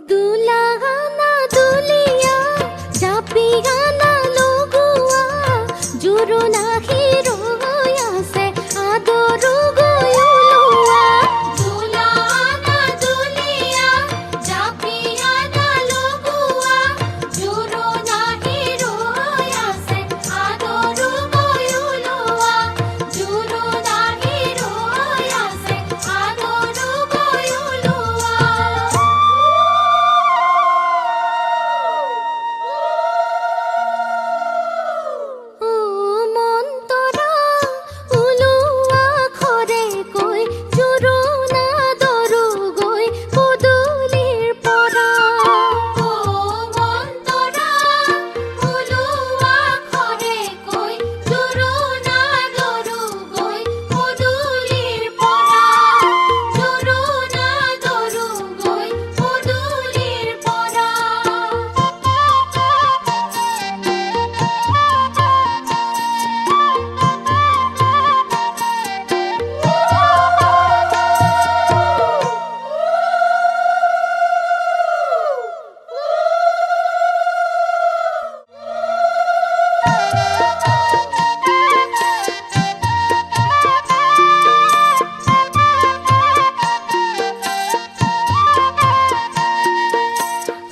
দুলাগানা দুলিয়া জাপিগানা লগোৱা জোৰোণা হিৰৈ আছে আদৰো গৈ ওলোৱা দুলাগানা দুলিয়া জাপিগানা লগোৱা জোৰোণা হিৰৈ আছে আদৰো গৈ ওলোৱা জোৰোণা হিৰৈ আছে আদৰো গৈ ওলোৱা মন্তৰা ওলোৱা ঘৰে গৈ জোৰোণা দৰো গৈ পদূলিৰ পৰা মন্তৰা ওলোৱা ঘৰে গৈ জোৰোণা দৰো গৈ পদূলিৰ পৰা জোৰোণা দৰো গৈ পদূলিৰ পৰা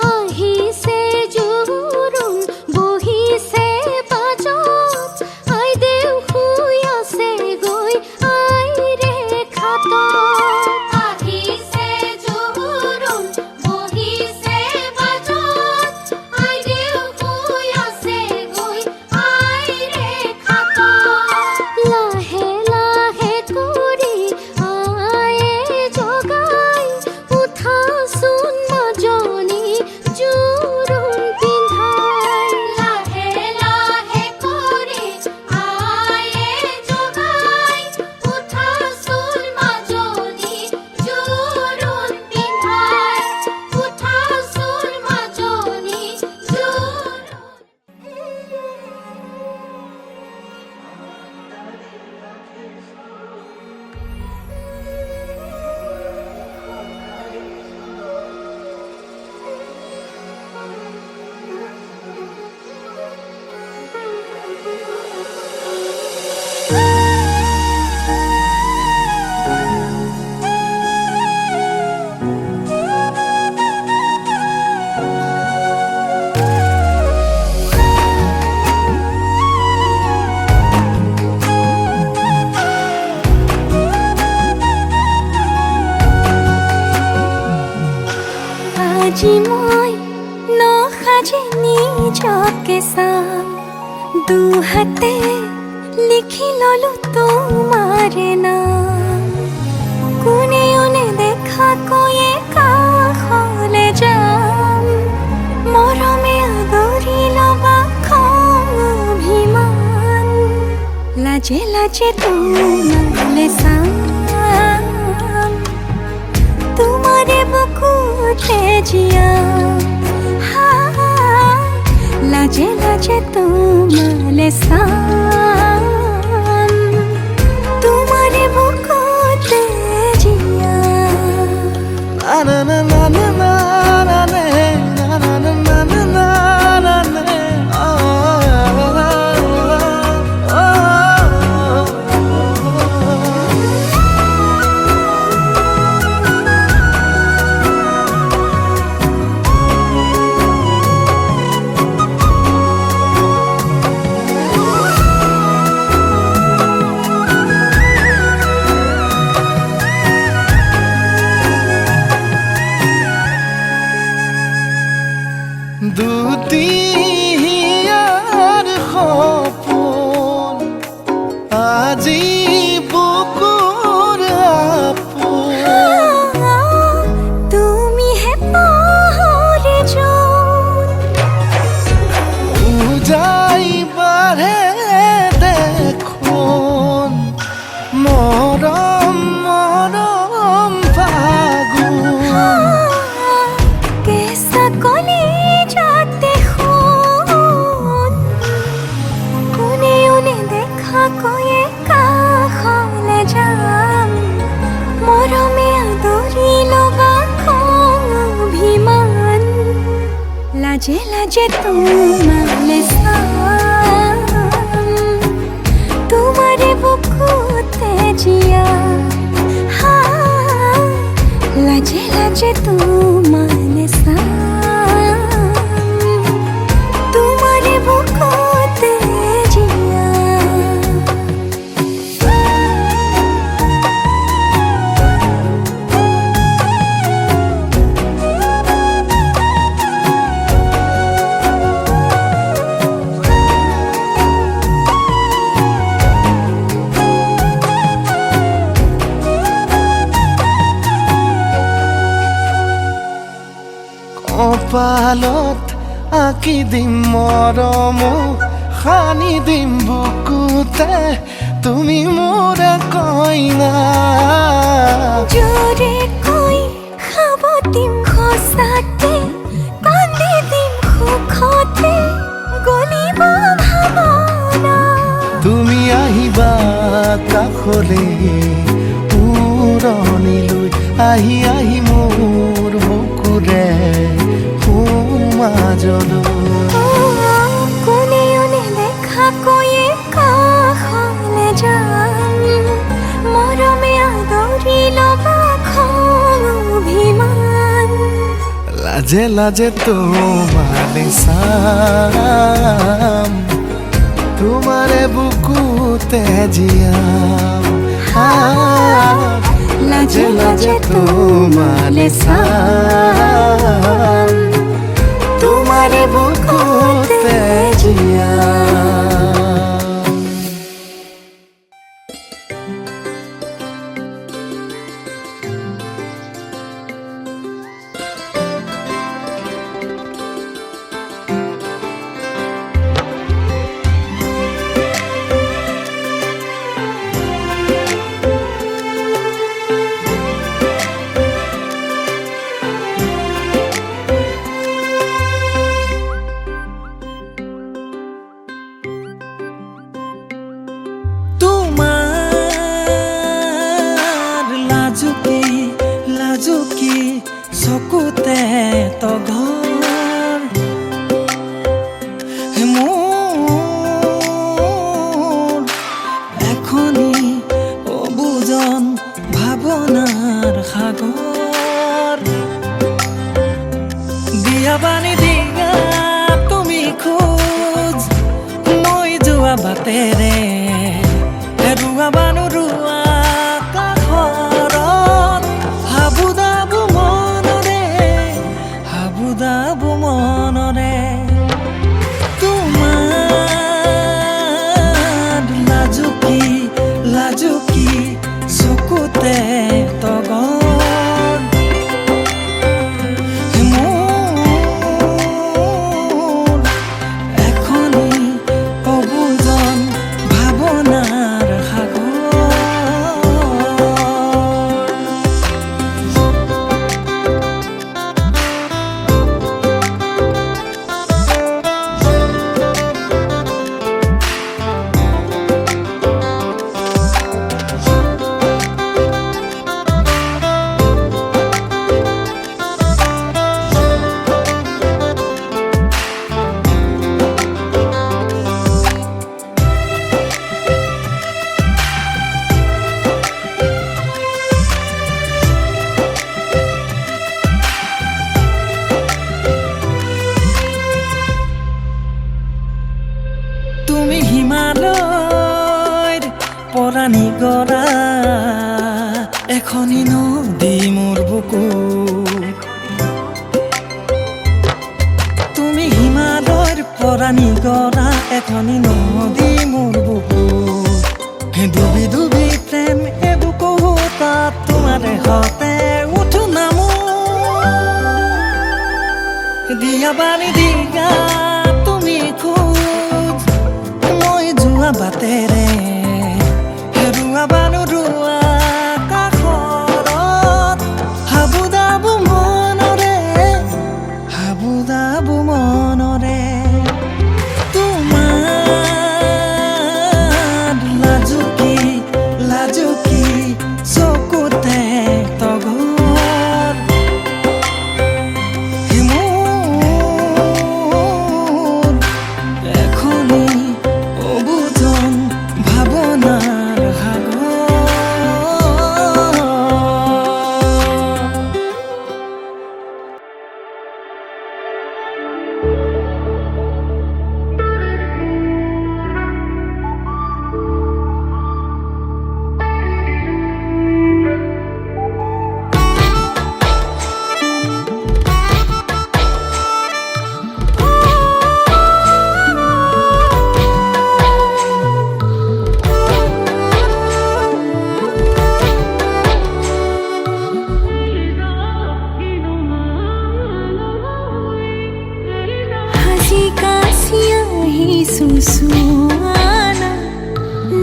আহিছে জোৰোণ বহিছে বাজত আইদেউ শুই আছে গৈ আইৰে খাটত আহিছে জোৰোণ বহিছে বাজত আইদেউ শুই আছে গৈ আইৰে খাটত লাহে লাহে কৰি আয়ে জগাই উঠাচোন মাজনী জোৰোণ পিন্ধাই লাহে লাহে কৰি আয়ে জগাই উঠাচোন মাজনী জোৰোণ পিন্ধাই উঠাচোন মাজনী জোৰোণ আজি মই নসাজে নিজকে চাম দুহাতে লিখি ললো তোমাৰে নাম কোনেও নেদেখা কৈয়ে কাষলে যাম মৰমে আদৰি লবা খং অভিমান লাজে লাজে তোমালে চাম তোমাৰে বুকুতে জিয়া লাজে লাজে তোমালে চাম তোমাৰে বুকুতে জিয়া na na na na na na na na na na na na na na দুটিয়াৰ সপোন আজি বুকুৰ আপোন তুমিহে পাহৰি যোন উজাই বাঢ়ে দেখোন মৰম মৰম ফাগুন কেঁচা কলি যাতে লাজে তোমালে চাম তোমারে বুকুতে জিয়া হা লাজে লাজে তোমালে চাম তোমারে বুকুতে জিয়া কপালত আঁকি দিম মৰম সানি দিম বুকুতে তুমি মোৰ কইনা জোরে কই খাব দিম খসাতে কান্দি দিম সুখতে গলিব ভাবনা তুমি আহিবা কাষলে উৰণিলৈ আহি আহি মোৰ বুকুৰে সোমাজলৈ কোনেও নেদেখা কৈয়ে কাষলে যাম মৰমে আদৰি ল'বা খং অভিমান লাজে লাজে তোমালে চাম তোমারে বুকুতে জিয়াম লাজে লাজে তোমালে চাম তোমারে বুকুতে জিয়াম লাজুকি চকুতে তঘৰ মোৰ এখনি অবুজন ভাৱনাৰ সাগৰ দিয়া বানি দিয়া তুমি খোজ মই যোৱা বাটেৰে হেৰুৱা বানো ৰুৱা মনৰে তোমাৰ লাজুকি চকুতে তগৰ মোৰ এখনি অবুজন ভাৱনাৰ সাগৰ তুমি হিমালয়ৰ পৰা নিগৰা এখনি নদী মোৰ বুকুত তুমি হিমালয়ৰ পৰা নিগৰা এখনি নদী মোৰ বুকুত ডুবি ডুবি প্ৰেম এবুকু তাত তোমাৰ হতে উঠো নামো দিয়া বানি দিয়া তুমি খোজ মই যোৱা বাটেৰে হেৰুৱা বানো ৰুৱা কাষৰত হাবুদাবু মনৰে তোমাৰ লাজুকি চকুতে তগৰ চুচুৱানা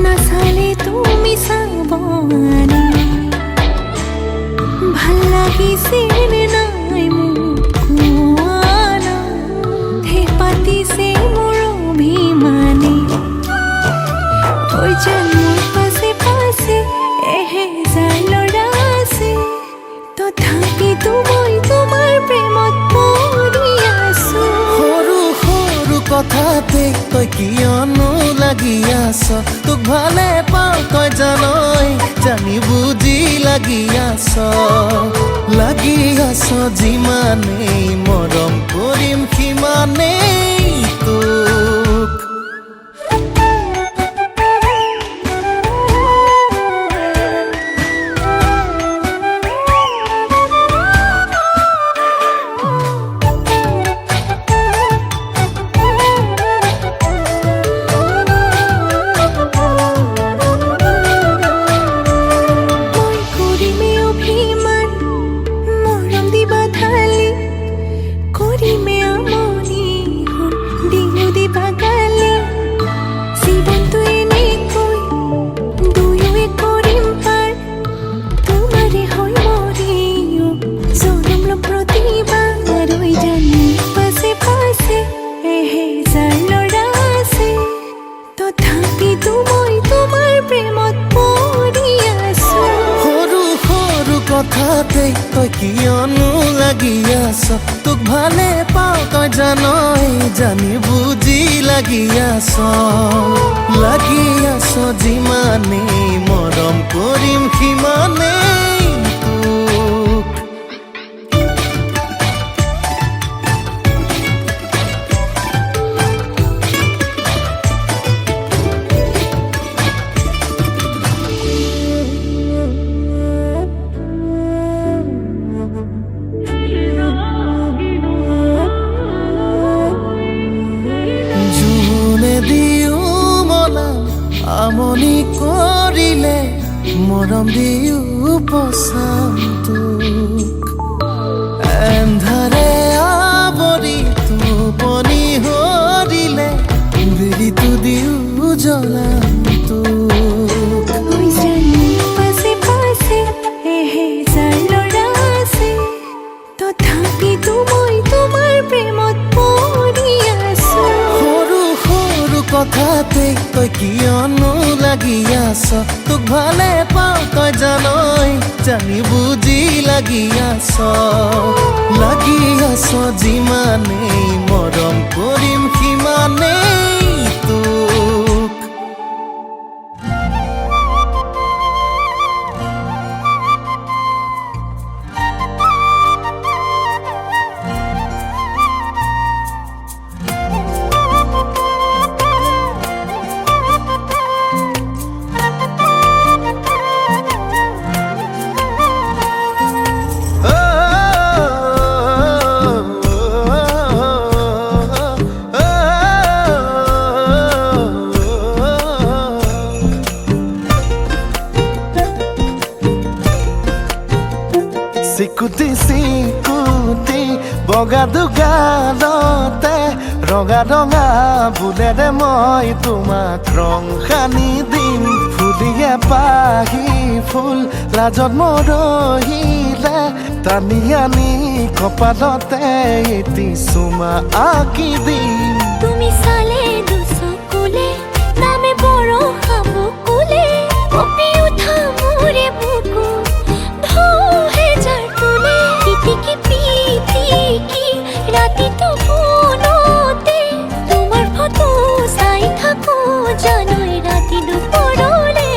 নাচালে তুমি চাবনে ভাল লাগিছে নে নাই মোক কোৱানা হে পাতিছে মোৰ অভিমানে ঐ যেন মোৰ পাছে পাছে এহেজাৰ ল'ৰা আছে তথাপিতো মই তোমাৰ প্ৰেমত পৰি আছো সৰু সৰু কথাতে তই কিয়নো লাগি আছ তোক ভালে পাওঁ তই জানই জানি বুজি লাগি আছ যিমানেই মৰম কৰিম সিমানেই তোক কথাতে তই কিয়নো লাগি আছ তোক ভালে পাওঁ তই জানই জানি বুজি লাগি আছ যিমানেই মৰম কৰিম সিমানেই তোক আমনি কৰিলে মৰম দিও পচাম তোক এন্ধাৰে আৱৰি টোপনি হৰিলে বিৰিটো দিও জ্বলাম তোক পাছে পাছে এহেজাৰ ল'ৰা আছে তথাপিতো মই তোমাৰ প্ৰেমত পৰি আছো সৰু সৰু কথাতে তই কিয়নো লাগি আছ তোক ভালে পাওঁ তই জানই জানি বুজি লাগি আছ যিমানেই মৰম কৰিম সিমানেই তোক চিকুটি চিকুটি বগা দুগালতে ৰঙা ৰঙা বুলেৰে মই তোমাক ৰং সানি দিম ফুলিয়ে পাহি ফুল লাজত মৰহিলে টানি আনি কপালতে এটি চুমা আঁকি দিম তুমি চালে দুচকুলে নামে বৰষা বকুলে কঁপি উঠা মোৰে বুকু ৰাতিটো ফোনতে তোমাৰ ফটো চাই থাকো জানই ৰাতি দুপৰলে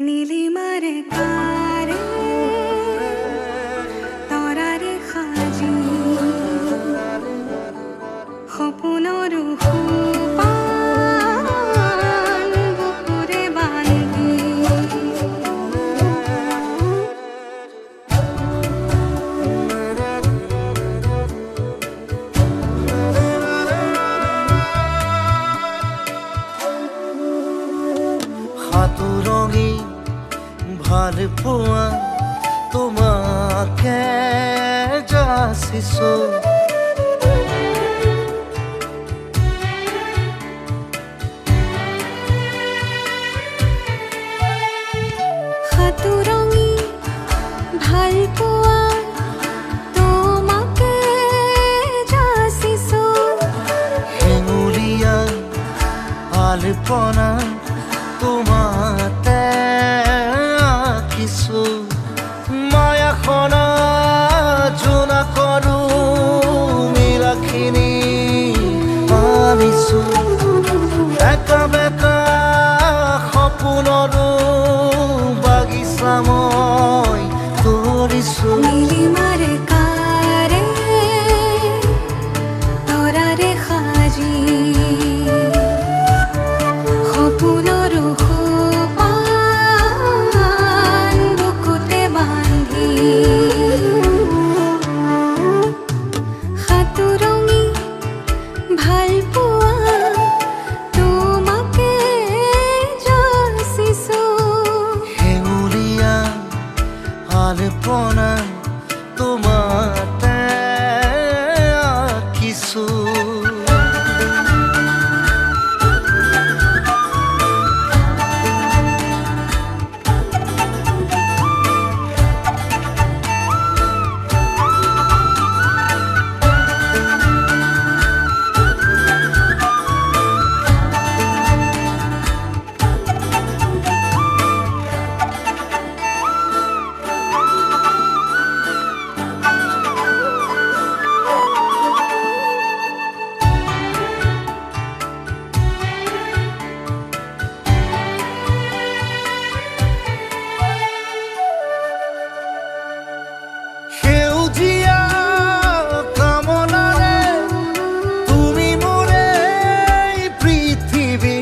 নীলিমাৰে কাৰে তৰাৰে সাজি সপোনৰ সোপান বুকুৰে বান্ধি সাতুৰঙি ভাল পোৱা তোমাকে যাচিছো সাতুৰঙি ভাল পোৱা তোমাকে যাচিছো হেঙুলীয়া আলপনা তোমাতে আঁকিছো মায়াখনা জোনা কৰো মিলাখিনি আনিছো একা বেকা সপোনৰো বাগিচা মই কৰিছো নীলিমাৰে কাৰে তৰাৰে সাজি সপোনৰ সোপান বুকুতে বান্ধি সাতুৰঙি ভাল পোৱা তোমাকে যাচিছো হেঙুলীয়া আলপনা তোমাতে আঁকিছো সেউজীয়া কামনাৰে তুমি মোৰে পৃথিৱী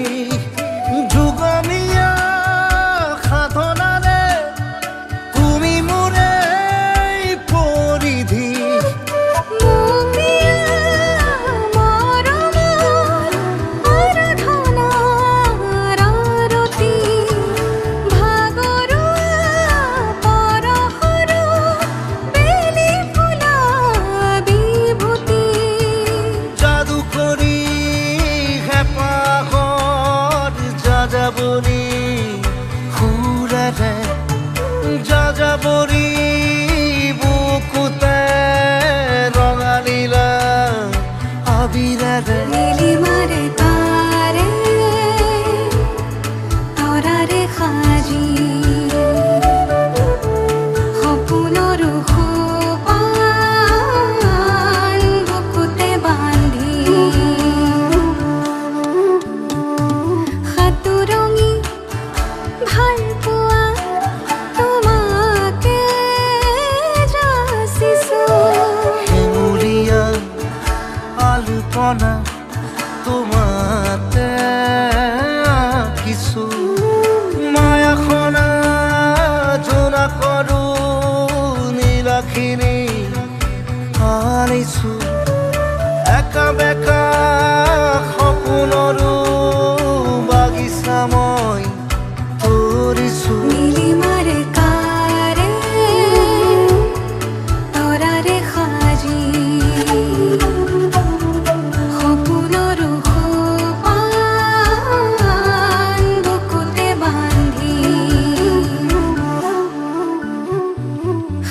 যুগমীয়া সাধনাৰে তুমি মোৰে পৰিধি মুমিয়া মৰমৰ আৰাধনাৰ আৰতি ভাগৰুৱা পৰশৰো বেলি ফুলা বিভূতি যাদু কৰি হেঁপাহত যাযাবৰী সুৰেৰে যাযাবৰী বুকুতে ৰঙালীলা আবিৰেৰে নীলিমাৰে কাৰে তৰাৰে সাজি সপোনৰ সোপান বুকুতে বান্ধি সাতুৰঙি ভাল পোৱা তোমাকে যাচিছো হেঙুলীয়া আলপনা তোমাতে আঁকিছো মায়াখনা জোনা কৰো নীলাখিনি আনিছো একা বেকা সপোনৰো বাগিচা মই কৰিছো নীলিমাৰে কাৰে তৰাৰে সাজি সপোনৰ সোপান বুকুতে বান্ধি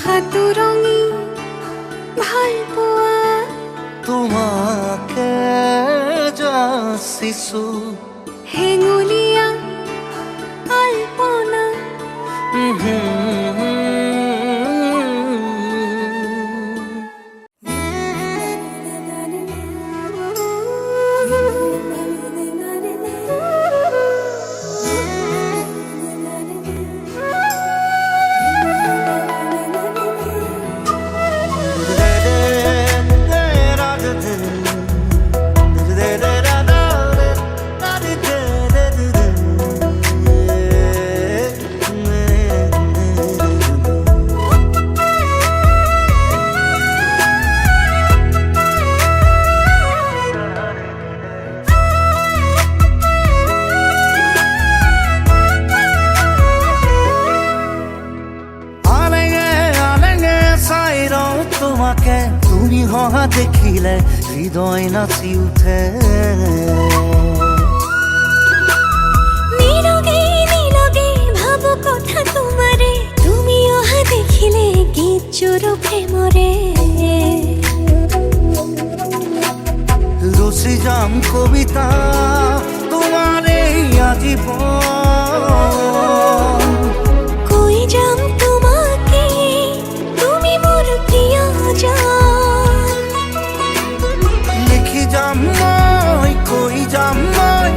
সাতুৰঙি ভাল পোৱা তোমাকে যাচিছো হেঙুলীয়া আলপনা তুমি হহা দেখিলে হৃদয় নাচি উঠে নীরবে নীরবে ভাবো কথা তোমারে তুমি অহা দেখিলে গীত জোড়ো প্রেমরে রচি যাম কবিতা তোমারে আজীবন কই যাম তোমাকে তুমি মোর প্রিয়জন লিখি যাম মই কৈ যাম মই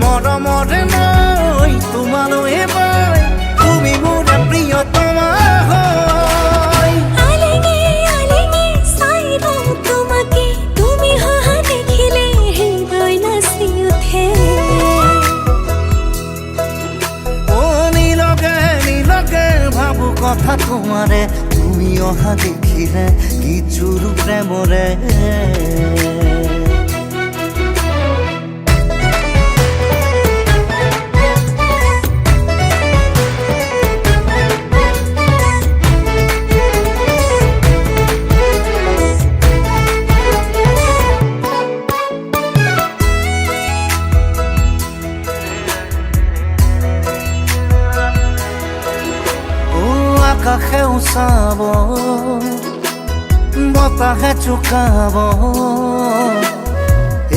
মৰমৰে মই তোমালৈ মই তুমি মোৰ প্ৰিয়তমা হয় আলেগে আলেগে চাইব তোমাকে তুমি হহা দেখিলে হৃদয় নাচি উঠে ও নীলগে নীলগে ভাবো কথা তোমারে তুমি অহা দেখিলে গীত জোৰো প্ৰেমৰে আকাশেও চাব বতাহে চুকাব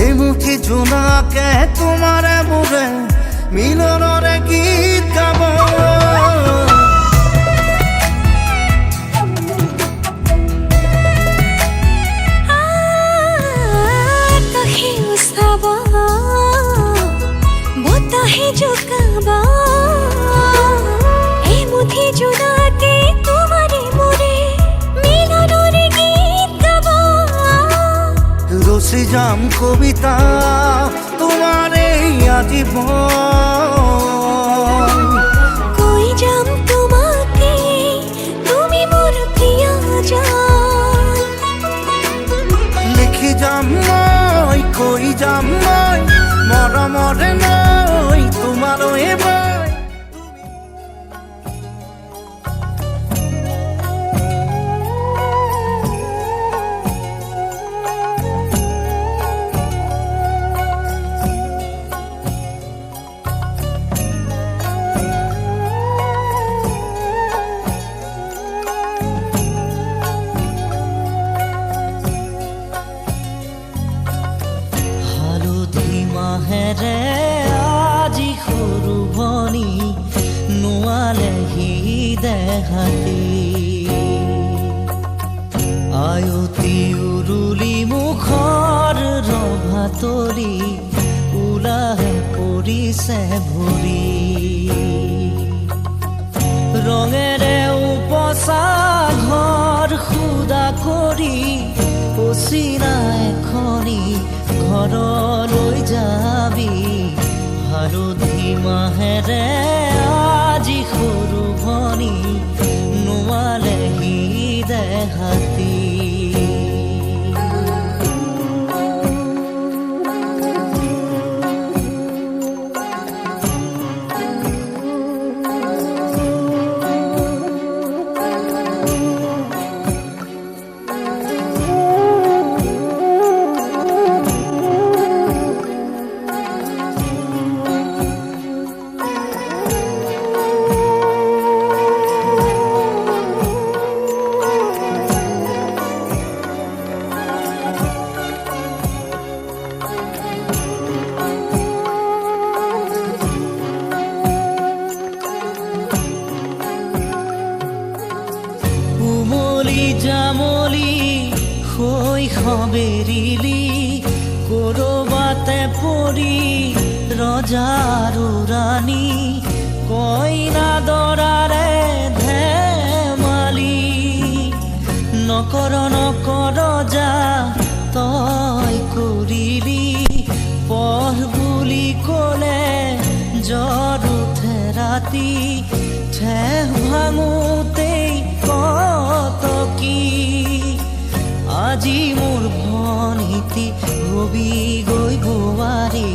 এই মুঠি জোনাকে তোমাৰে মোৰে মিলনৰে গীত গাব আকাশে উচাব বতাহে জোকাব এই মুঠি জোনাকে তোমাৰে মোৰে মিলনৰে গীত গাব রচি যাম কবিতা তোমারে আজীবন কই যাম তোমাকে তুমি মোর প্রিয়জন লিখি যাম মই কৈ যাম মই মৰমৰে মই তোমালৈ মই মাহেৰে আজি সৰু ভনী নোৱালেহি দেহাতি আয়তি উৰুলি মুখৰ ৰভা তৰি ওলাহে পৰিছে ভৰি ৰঙেৰে উপচা ঘৰ সুদা কৰি পচিনা এখনি ঘৰলৈ যাবি হালধি মাহেৰে আজি সৰু ভনী নোৱালেহি দেহাতি জামলি শৈশৱেৰিলি কৰবাতে পৰি ৰজাৰো ৰাণী কইনা দৰাৰে ধেমালি নকৰ যা তই কৰিলি পঢ় বুলি ক'লে জ্বৰ উঠে ৰাতি ঠেহ ভাঙোতেই কত কি আজি মোৰ ভনীতি ৰবি গৈ বোৱাৰী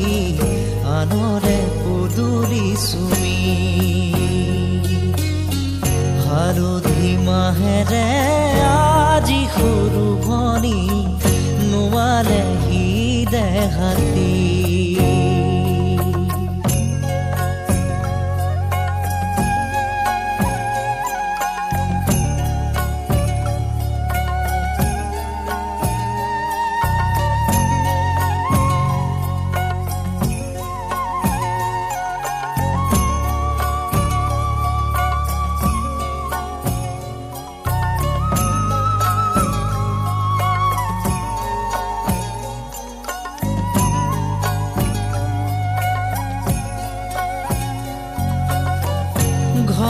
আনৰে পদূলি চুমি হালধি মাহেৰে আজি সৰু ভনী নোৱালেহি দেহাতী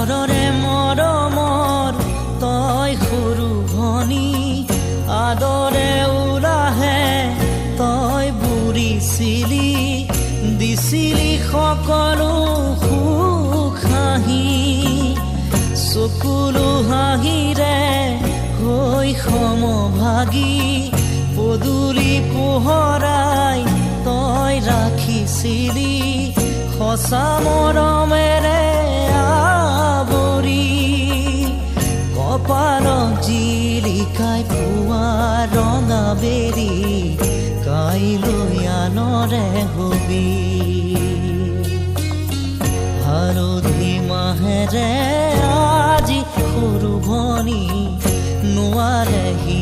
ঘৰৰে মৰমৰ তই সৰু ভনী আদৰে ওলাহে তই বুঢ়িছিলি দিছিলি সকলো সুখ হাঁহি চকুলো হাঁহিৰে হৈ সমভাগী পদূলি পোহৰাই তই ৰাখিছিলি সঁচা মৰমেৰে কপালত জিলিকাই পোৱা ৰঙা বেৰি কাইলৈ আনৰে হবি হালধি মাহেৰে আজি সৰু ভনী নোৱাৰেহি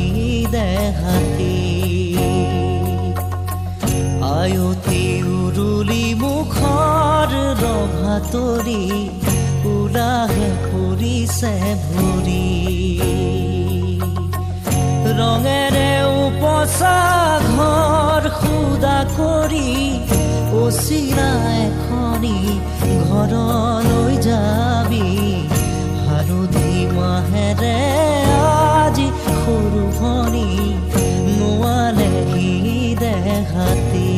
দেহাতী আয়তি উৰুলি মুখৰ ৰভা তৰি উলাহে ফুৰিছে ভৰি ৰঙেৰে উপচা ঘৰ খুদা কৰি অচিৰা এখনি ঘৰলৈ যাবি হালধি মাহেৰে আজি সৰু ভনী নোৱালেহি দেহাতী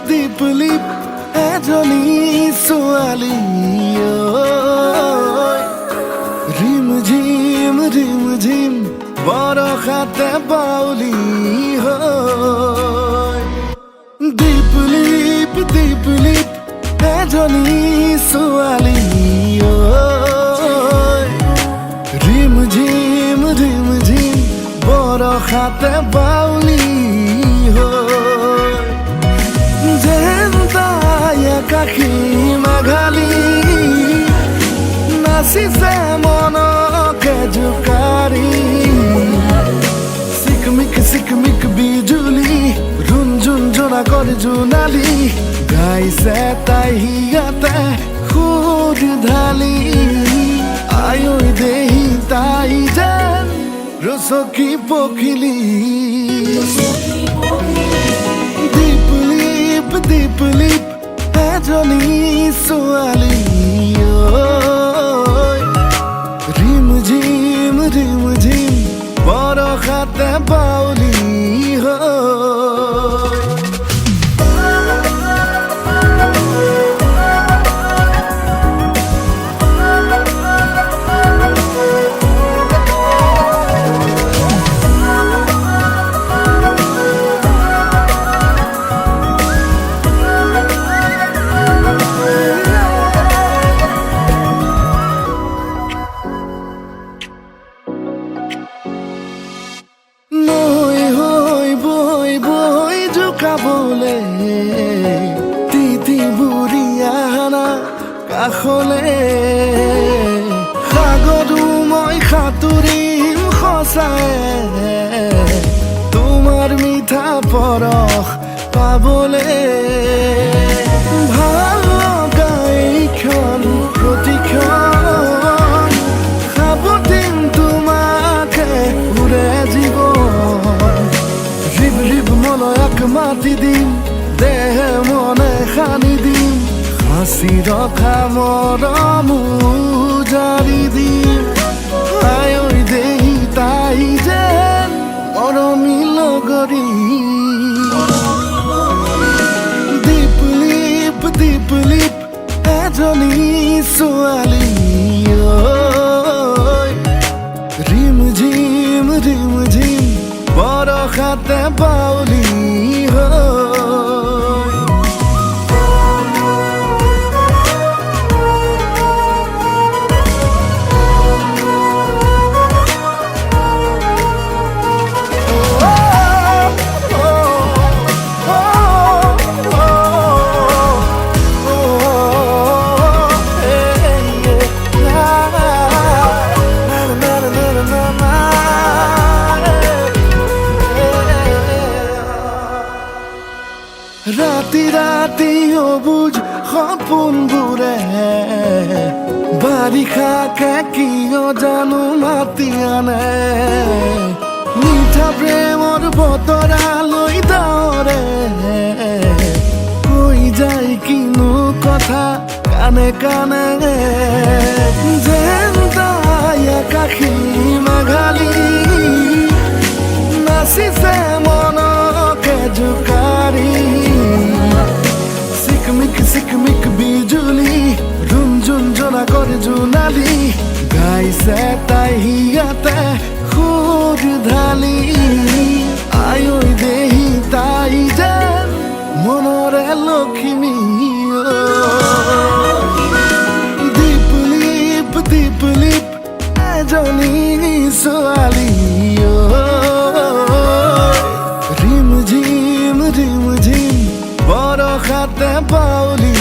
দীপলিপ এজনী ছোৱালী ৰিম ঝিম বৰষাতে বাউলি হয় দীপলিপ এজনী ছোৱালী ৰিম ঝিম বৰষাতে বাউলি হয় যেন তাই একাশী মেঘালী নাচিছে মনকে জোকাৰি চিকমিক বিজুলি ৰুণঝুন জোনাকৰ জোনালী গাইছে তাই হিয়াতে সুৰ ঢালি আয়ৈ দেহি তাই যেন ৰচকী পখিলী দীপলিপ এজনী ছোৱালী ৰিম ঝিম বৰষাতে বাউলি হয় কাবলে তিতি বুঢ়িয়ানা কাষলে সাগৰো মই সাঁতুৰিম সঁচাই তোমাৰ মিঠা পৰশ পাবলে ভাল লগা এইখন প্ৰতিখন সাৱটিম তোমাকে উৰে জীৱন ৰিব মলয়াক মাতি দিম দেহে মনে সানি দিম সাঁচি ৰখা মৰম জাৰি দিম আই দেহি তাই যেন মৰমি লগৰী দীপলিপ দীপলিপ এজনী ছোৱালী ৰিম ঝিম বৰষাতে বাউলী ৰাতি ৰাতি অবুজ সপোনবোৰে বাৰিষাকে কিয় জানো মাতি আনে মিঠা প্ৰেমৰ বতৰা লৈ দাৱৰে কৈ যায় কিনো কথা কানে কানে যেন তাই আকাশী মেঘালী নাচিছে মনকে জোকাৰি সিকমিক বিজুলি ৰুমঝুম জনা কৰে জোনালী গাইছে তাই হিয়াতে সুৰ ঢালি আই দেহি তাই যেন মনৰে লখিমী দীপলিপ দীপলিপ এজনী ছোৱালী ৰিম ঝিম বৰষাতে বাউলী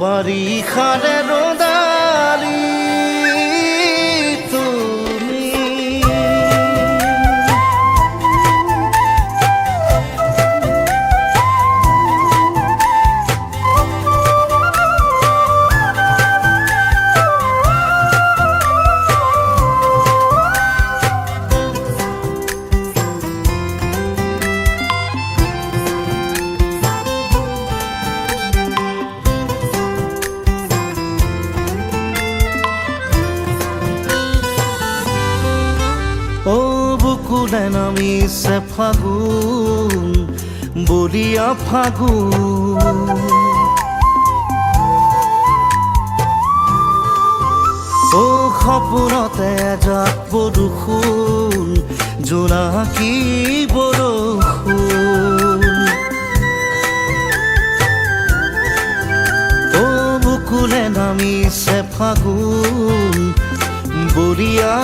বাৰিষাৰে ৰ'দালি তুমি বুকুলে নামিছে ফাগুন বলিয়া ফাগুন ও সপোনতে এজাক বৰষুণ জোনাকী বৰষুণ ও বুকুলে নামিছে ফাগুন বলিয়া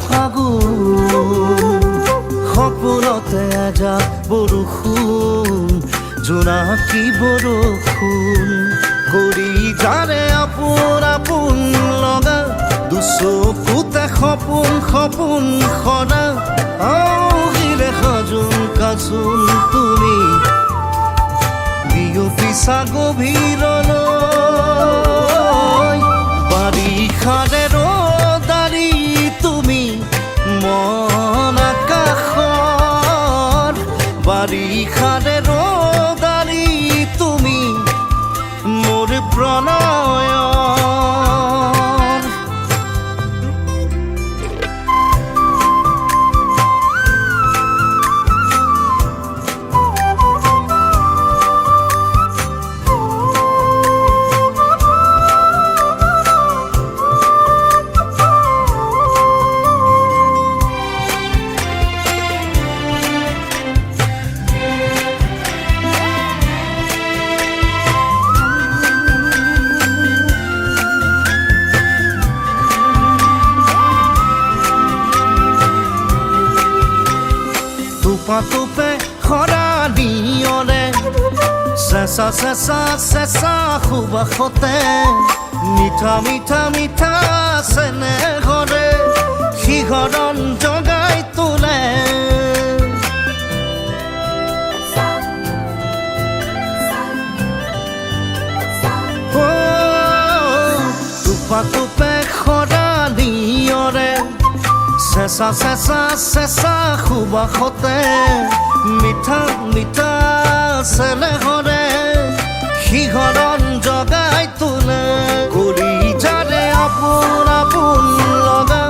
ফাগুন সপোনতে এজাক বৰষুণ জোনাকী বৰষুণ কৰি যাৰে আপোন আপোন লগা দুচকুতে সপোন সপোন সদা আউহিলে সজোন কাচোন তুমি বিয়পিছা গভীৰলৈ বাৰিষাৰে ৰ'দালি তুমি মন আকাশৰ বাৰিষাৰে ৰ'দালি তুমি মোৰ প্ৰণয়ৰ টোপে খৰালিয়ৰে চেঁচা চেঁচা চেঁচা সুবাসতে মিঠা মিঠা মিঠা চেনেহৰে শিহৰণ জগাই তোলে টোপে খৰালিয়ৰে চেঁচা চেঁচা চেঁচা সুবাসতে মিঠা মিঠা চেনেহৰে শিহৰণ জগাই তোলে কলিজাৰে আপোন আপোন লগা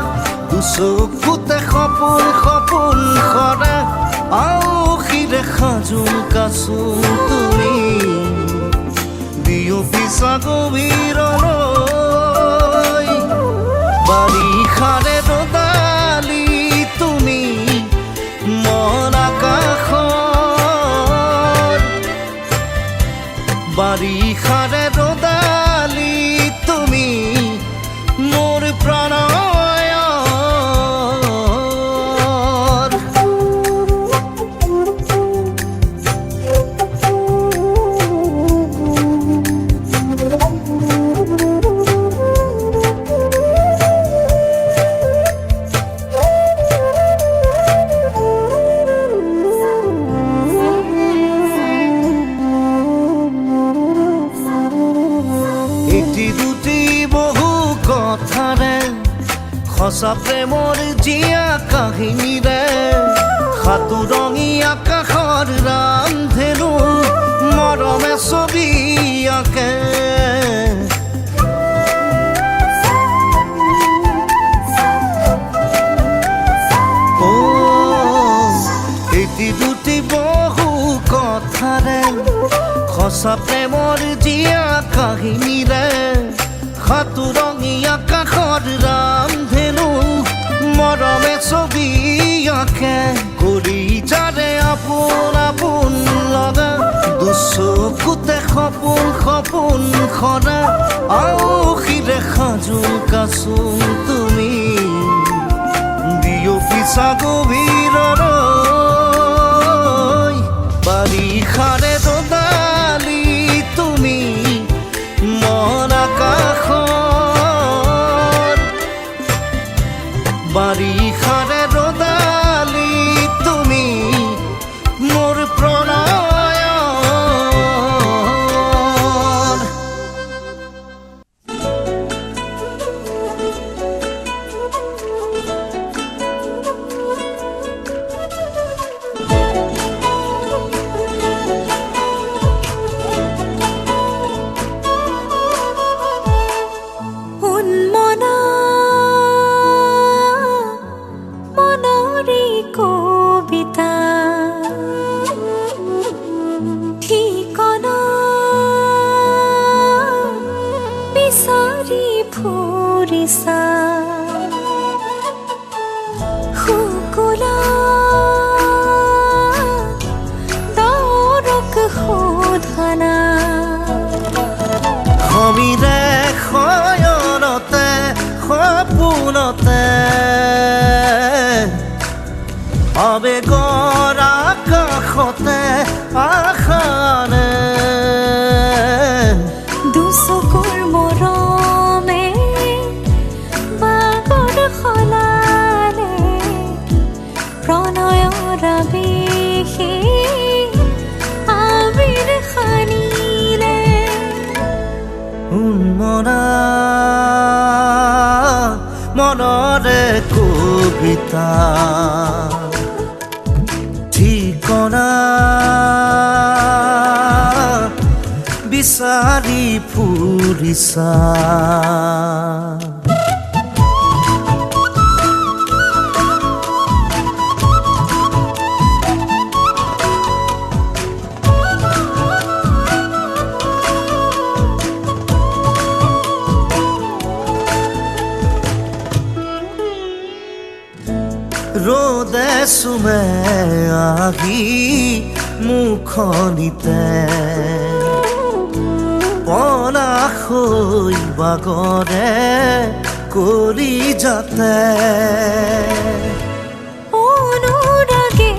দুচকুতে সপোন সপোন সৰে আওসিৰে সাজোন কাচোন তুমি বিয়পিছা গভীৰলৈ বাৰিষাৰে ৰ'দালি তুমি মন আকাশৰ বাৰিষাৰে ৰ'দালি তুমি মোৰ প্ৰণয়ৰ সঁচা প্ৰেমৰ জীয়া কাহিনীৰে সাতোৰঙী আকাশৰ ৰামধেনু মৰমে ছবি আঁকে এটি দুটি বহু কথাৰে সঁচা প্ৰেমৰ জীয়া কাহিনীৰে সাতোৰঙী আকাশৰ ৰামধেনু মৰমে ছবি আঁকে কলিজাৰে আপোন আপোন লগা দুচকুতে সপোন সপোন সৰা আওসিৰে সাজোন কাচোন তুমি বিয়পিছা গভীৰলৈ বাৰিষাৰে ৰ'দালি তুমি মন আকাশৰ বাৰিষাৰে ৰ'দালি তুমি মোৰ প্ৰণয়ৰ সমীৰে শয়নতে সপোনতে আবেগৰ আকাশতে আশাৰে দুচকুৰ মৰমে বাগৰ সলালে প্ৰণয়ৰ আবেশে আবিৰ সানিলে উন্মনা মনৰে কবিতা ঠিকনা বিচাৰি ফুৰিছা ৰ'দে চুমে আহি মুখনিতে পলাশৈ বাগৰে কলিজাতে অনুৰাগে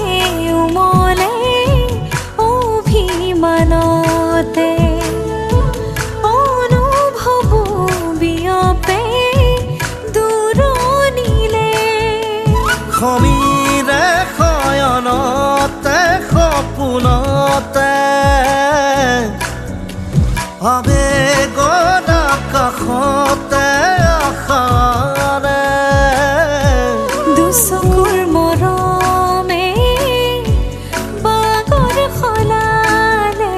সপোনতে আবেগৰ আকাশতে আশাৰে দুচকুৰ মৰমে বাগৰ সলালে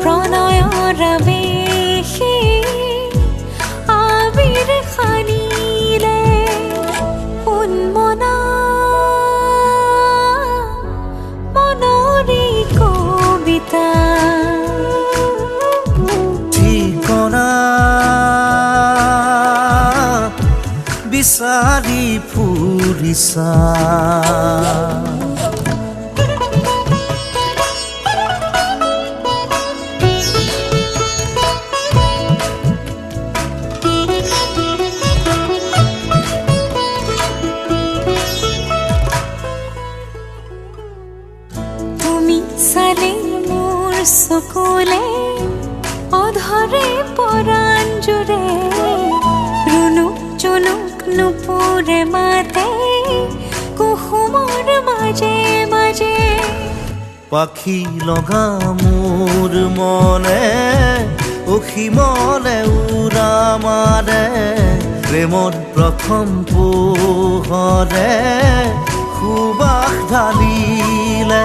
প্ৰণয়ৰ আবেশে আবিৰ সানিলে উন্মনা মনৰে কবিতা ঠিকনা বিচাৰি ফুৰিছা তুমি চালে মোৰ চকুলে অধৰে পৰাণ জুৰে ৰুণুক জুনুক নুপুৰে মাতে কুসুমৰ মাজে মাজে পাখি লগা মোৰ মনে অসীমলে উৰা মাৰে প্ৰেমৰ প্ৰথম পোহৰে সুবাস ঢালিলে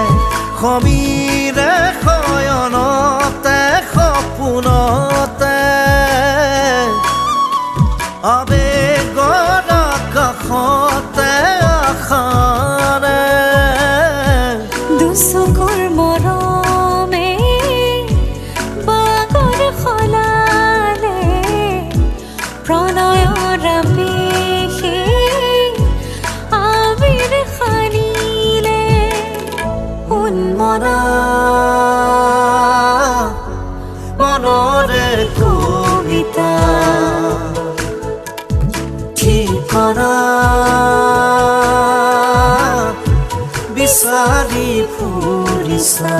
সমীৰে শয়নতে সপোনতে আবেগৰ আকাশতে আশাৰে দুচকুৰ মৰমে বাগৰ সলালে প্ৰণয়ৰ আবেশে আবিৰ সানিলে উন্মনা মনৰে কবিতা ঠিকনা বিচাৰি ফুৰিছা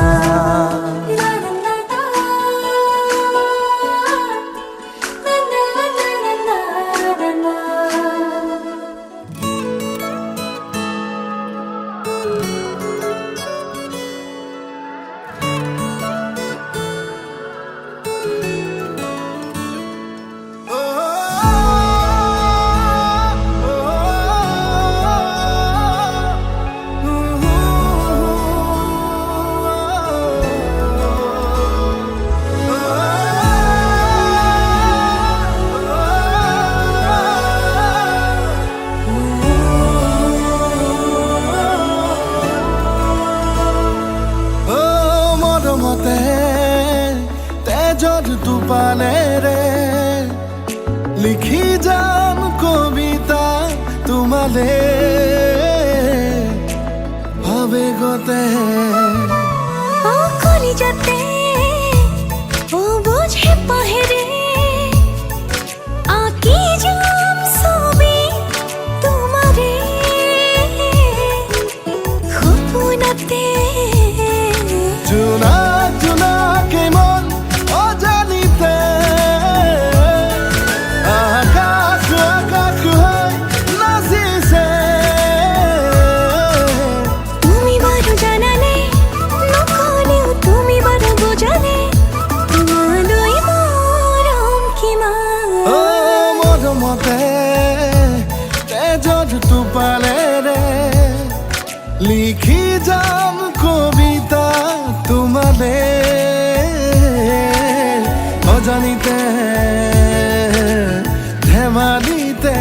তেজত টোপালেৰে লিখি যাম কবিতা তোমালে আবেগতে কলিজাতে ও বুঝে পাহেরে আঁকি যাম ছবি তোমারে সপোনতে জোনা জোনাকে মন অজানিতে আকাশ আকাশ হৈ নাচিছে তুমি বাৰু জানানে নকলেও তুমি বাৰু বুজানে তোমালৈ মৰম কিমান অ মৰমতে তেজত টোপালেৰে লিখি যাম কবিতা তোমালে অজানিতে ধেমালিতে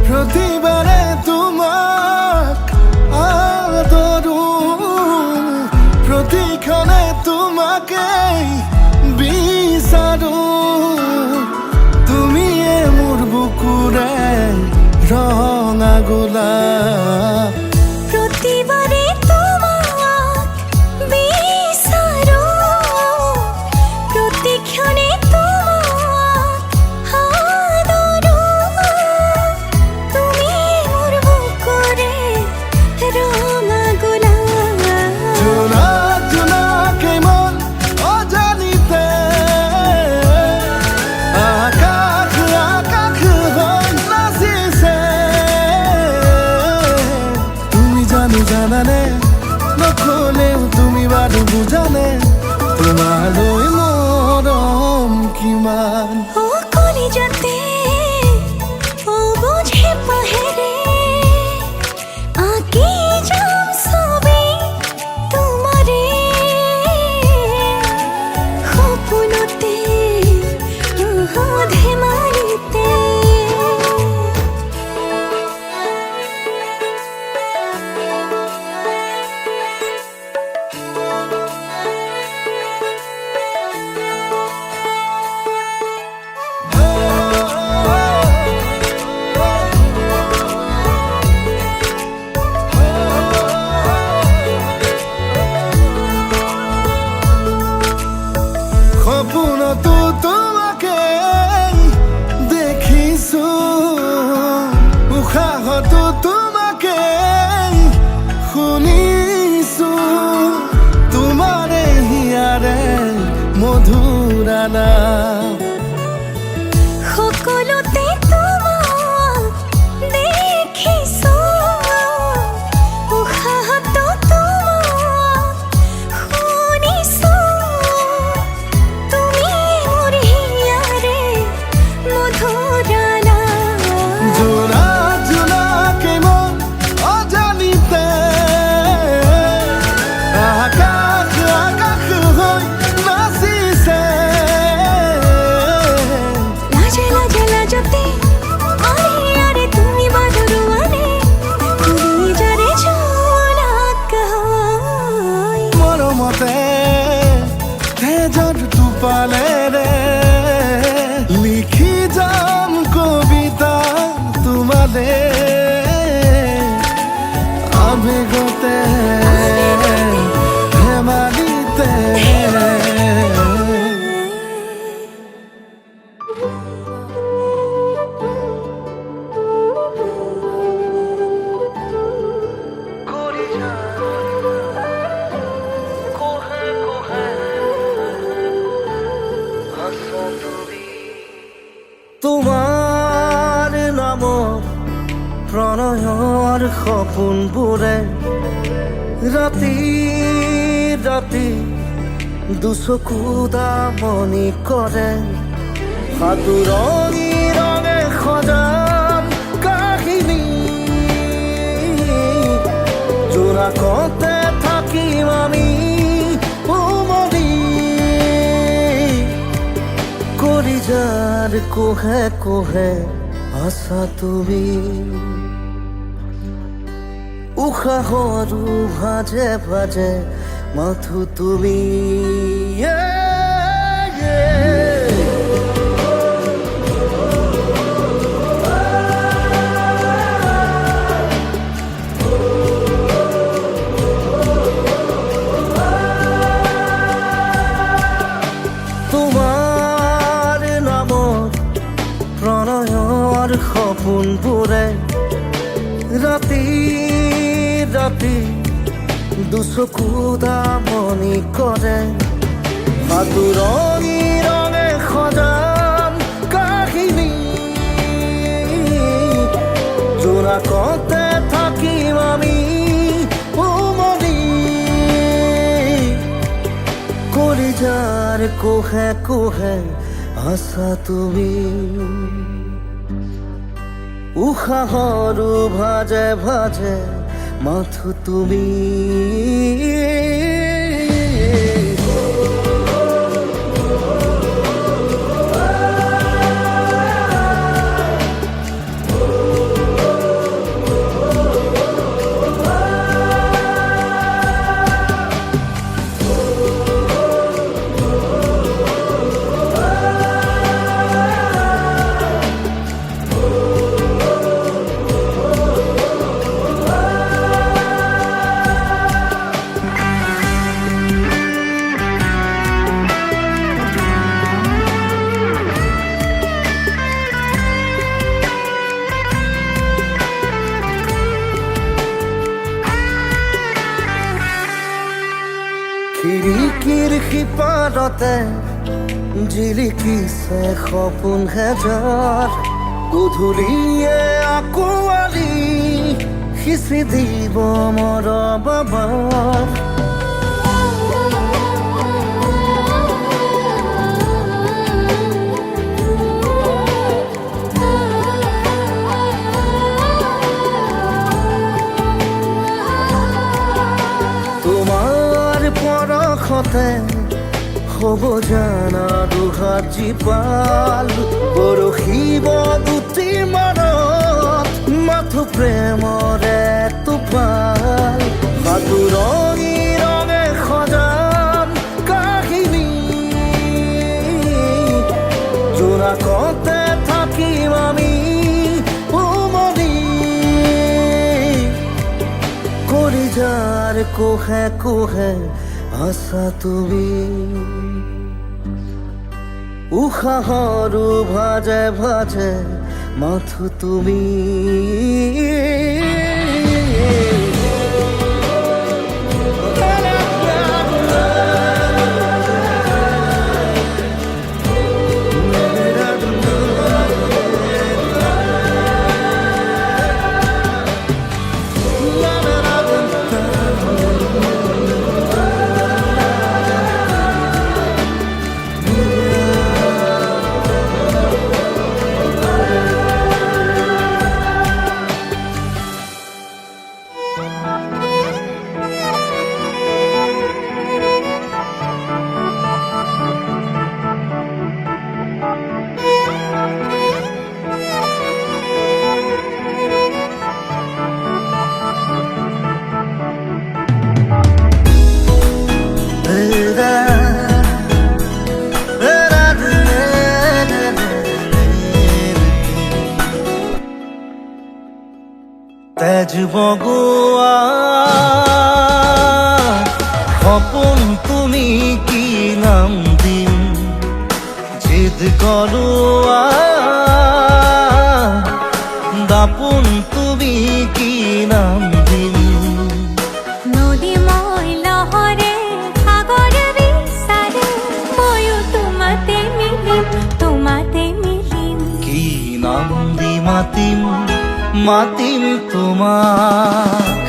প্ৰতিবাৰে তোমাক আদৰো প্ৰতিক্ষণে তোমাকেই বিচাৰো তুমিয়ে মোৰ বুকুৰে ৰঙা গোলাপ প্ৰতিবাৰে তোমাক বিচাৰো জানানে নকলেও তুমি বাৰু বুজানে তোমালৈ মৰম কিমান ও কলিজাতে ও বুঝে পাহেৰে আঁকি যাম ছবি তোমাৰে সপোনতে ধেমালিতে সপোনতো তোমাকে দেখিছো উশাহতো তোমাকে শুনিছো তোমাৰে হিয়াৰে মধুৰানা সকলোতে তোমাক দেখিছো উশাহতো তোমাক শুনিছো তুমি মোৰ হিয়াৰে মধুৰানা জোনা জোনাকে মন অজানিতে আকাশ আকাশ হৈ নাচিছে লাজে লাজে লাজতে আরে আরে তুমি বাদরুয়ানে তুমি যারে ঝোলাক হয় মৰমতে তেজত টোপালেৰে লিখি যাম কবিতা তোমালে আবেগতে ধেমালিতে তোমাৰ নামত প্ৰণয়ৰ সপোনবোৰে ৰাতি ৰাতি দুচকু দামনি কৰে সাতুৰণি ৰঙে সজাম কাহিনী জোনাকতে থাকিম আমি উমলি কলিজাৰ কোহে কোহে আছা তুমি উশাহৰো ভাজে ভাজে মাথো তুমি তোমাৰ নামত প্ৰণয়ৰ সপোনবোৰে ৰাতি ৰাতি দুচকু দামনি কৰে সাতুৰণি ৰঙে সজাম কাহিনী জোনাকতে থাকিম আমি উমলি কলিজাৰ কোহে কোহে আছা তুমি উশাহৰো ভাজে ভাজে মাথো তুমি খিৰিকীৰ সিপাৰতে জিলিকিছে সপোন হেজাৰ গধূলিয়ে আকোৱালি কিছি দিব মোৰ বাবা তোমাৰ পৰশতে হ'ব জানা দুহাত জীপাল বৰশিব দুটি মনত মাথো প্ৰেমৰে টোপাল সাঁতুৰঙি ৰঙে সজাম কাহিনী জোনাকতে থাকিম আমি উমনি কৰি যাৰ কোহে কোহে আছা তুমি উশাহৰো ভাজে ভাজে মাথো তুমি তেজ বগোৱা সপোন তুমি কি নাম দিম জিদ কৰোৱা দাপোন তুমি কি নাম দিম নদী মই লহৰে সাগৰ বিচাৰে ময়ো তোমাতে মিলিম কি নাম দি মাতিম মাতিম তোমাক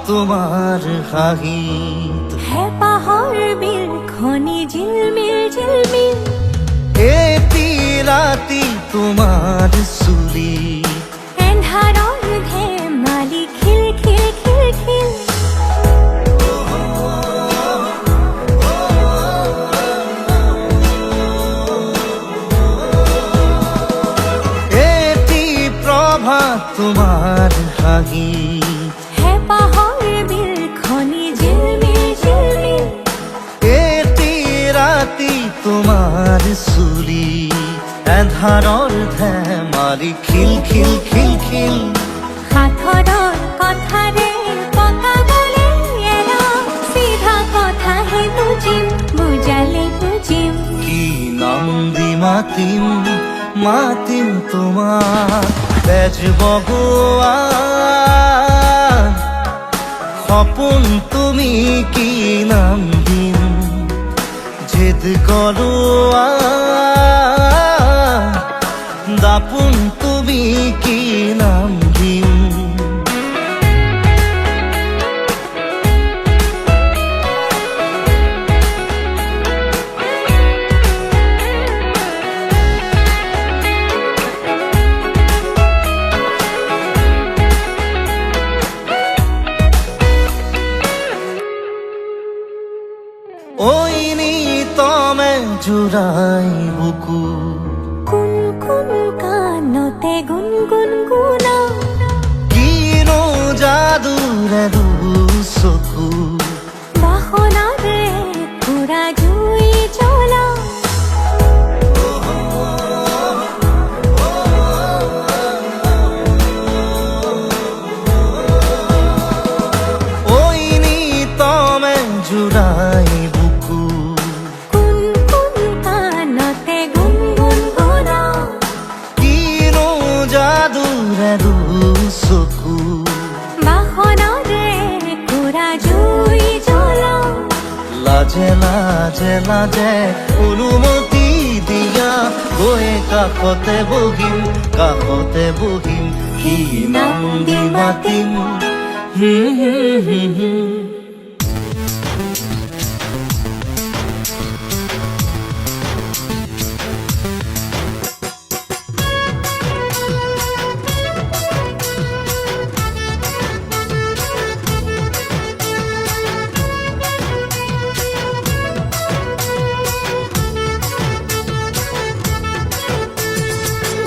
তোমাৰ হাঁহিত হেঁপাহৰ বিল খনি ঝিলমিল এটি ৰাতি তোমাৰ চুলি এন্ধাৰৰ ধেমালি খিল এটি প্ৰভাত তোমাৰ হাঁহিত হেঁপাহৰ বিল খনি ঝিলমিল এটি ৰাতি তোমাৰ চুলি এন্ধাৰৰ ধেমালি খিল সাঁথৰৰ কথাৰে পকাবলে এৰা চিধা কথাহে বুজালে বুজিম কি নাম দি মাতিম তোমাক তেজ বগোৱা সপোন তুমি কি নাম দিম জিদ কৰোৱা দাপোন তুমি কি নাম দিম জোড়াই বুকু কুন কানতে গুনগুনা কিনো যাদুৰে চকু বাহনাৰে পুৰা জুই জ্বলা ঐ নি জোৰাই বুকু কোন কোন কাণতে গুণগুণ গুণাও কিনো যাদুৰে চকু বাহনৰে ঘূৰা জুই জ্বলাও লাজে লাজে লাজে অনুমতি দিয়া গৈ কাষতে বহিম কি নাম দি মাতিম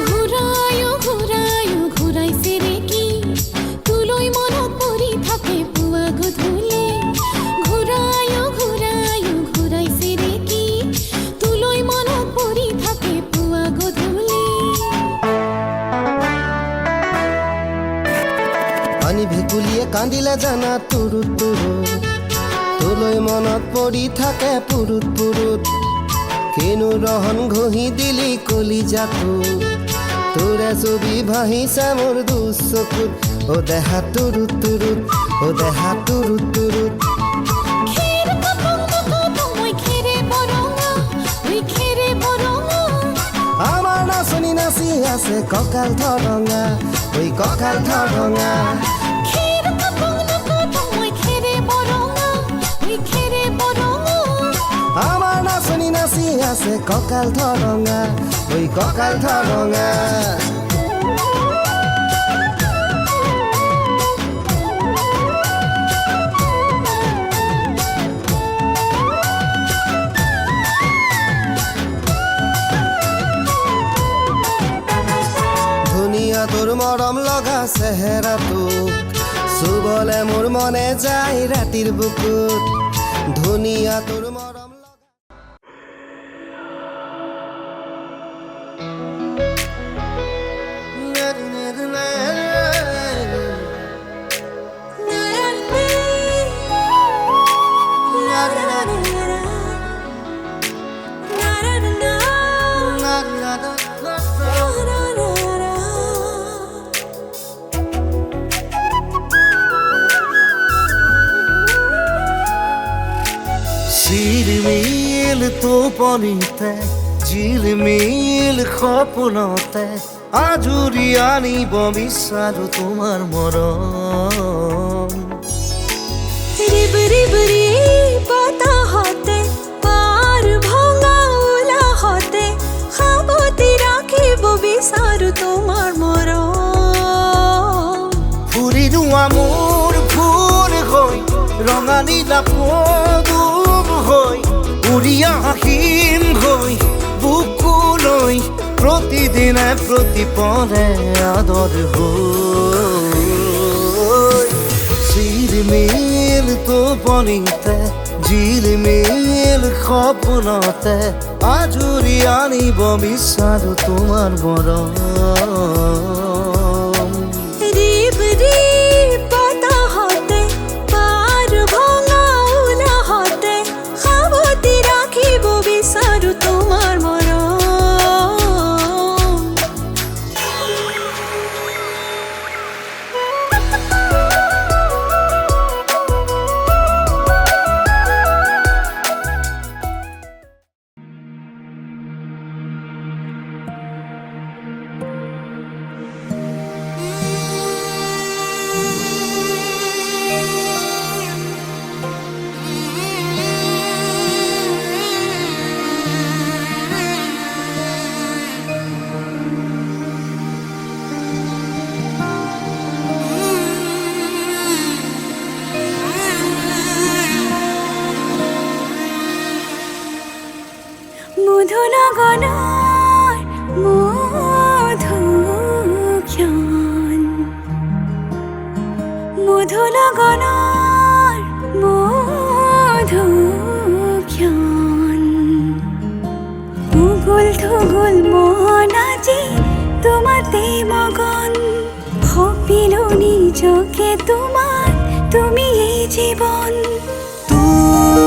ঘূৰায়ো ঘূৰায়ো ঘূৰাইছে ৰে কি তোলৈ মনত পৰি থাকে পুৱা গধূলি ঘূৰায়ো ঘূৰায়ো ঘূৰাইছে ৰে কি তোলৈ মনত পৰি থাকে পুৱা গধূলি পানী ভেকুলীয়ে কান্দিলে জানা তুৰুত তুৰুত তোলৈ মনত পৰি থাকে পুৰুত পুৰুত কিনো ৰহন ঘঁহি দিলি কলিজাটো তোৰে ছবি ভাহিছে মোৰ দুচকুত অ দেহা তুৰুত তুৰুত অ দেহা তুৰুত তুৰুত খেৰ কাপোৰ নকটো মই খেৰে বৰঙা ঐ খেৰে বৰঙা আমাৰ নাচনি নাচি আছে কঁকাল ধৰঙা ঐ কঁকাল ধৰঙা খেৰ কাপোৰ নকটো মই খেৰে বৰঙা ঐ খেৰে বৰঙা আমাৰ নাচনি নাচি আছে কঁকাল ধৰঙা ঐ কঁকাল ধৰঙা ধুনীয়া তোৰ মৰম লগা চেহেৰাটোক চুবলে মোৰ মনে যায় ৰাতিৰ বুকুত ধুনীয়া তোৰ মৰম লগা ঝিলমিল টোপনিতে ঝিলমিল সপোনতে আজুৰি আনিব বিচাৰো তোমাৰ মৰম ৰিব ৰিব ৰি বতাহতে পাৰ ভঙা উলাহতে সাবতি ৰাখিব বিচাৰো তোমাৰ মৰম ফুৰিলো মোৰ ভোৰ হৈ ৰঙা নীলা পদুম হৈ উৰি আহিম হৈ বুকুলৈ প্ৰতিদিনে প্ৰতিপদে আদৰ হৈ ঝিলমিল টোপনিতে ঝিলমিল সপোনতে আজুৰি আনিব বিচাৰো তোমাৰ মৰম ৰিব ৰি বতাহতে পাৰ ভঙা উলাহতে সাবতি ৰাখিব বিচাৰো তোমাৰ মৰম মধু লগনৰ মধুক্ষণ মধু লগনৰ মধুক্ষণ উগুল থুগুল মন আজি তোমাতে মগন ভাবিলো নিজকে তোমাৰ তুমি এই জীবন তুই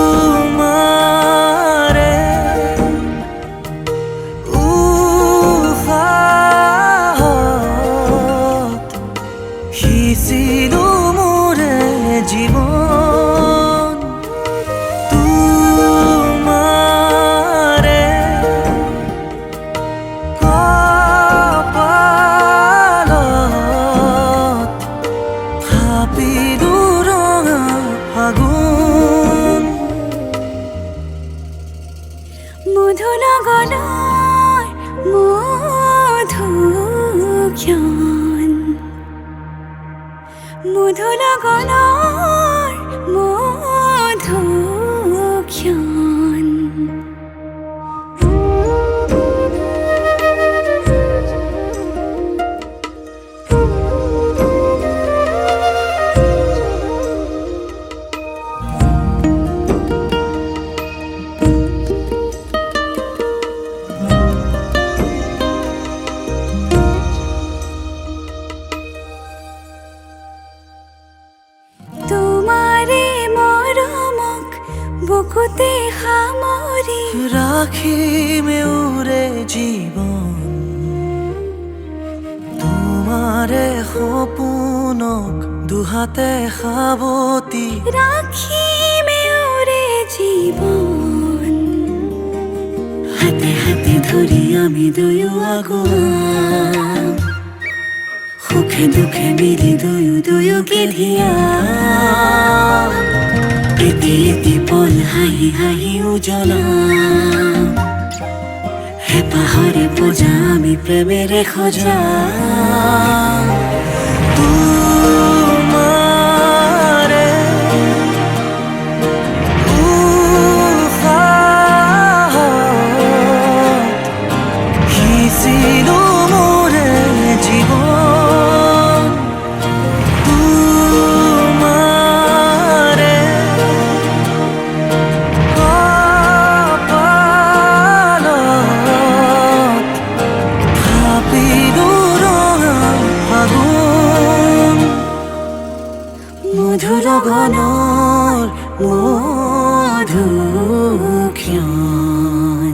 লগনৰ মধুক্ষণ মধু লগনৰ মধুক্ষণ তোমাৰে মৰমক বুকুতে সামৰি ৰাখিমে উৰে জীবন তোমাৰে সপোনক দুহাতে সাবতি ৰাখিমে ওৰে জীৱন হাতে হাতে ধৰি আমি দুয়ো আগুৱাম সুখে দুখে মিলি দুয়োকে ধিয়াম এটি এটি পল হাঁহি হাঁহি উজ্বলাম হেঁপাহৰে পূজা আমি প্ৰেমেৰে সজাম তোমাৰে উশাহত সিঁচিলো মোৰে জীৱন তোমাৰে কপালত থাপিলো ৰঙা ফাগুন মধু লগনৰ মধুক্ষণ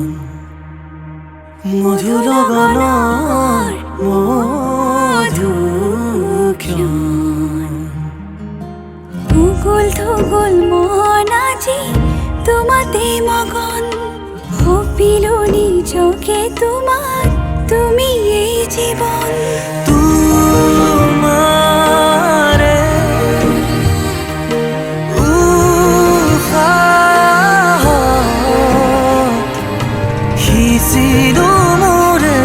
মধু লগনৰ মধুক্ষণ উগুল থুগুল মন আজি তোমাতে মগন সপিলো নিজকে তোমাত তুমি এই জীৱন তোমাৰে উশাহত সিঁচিলো মোৰে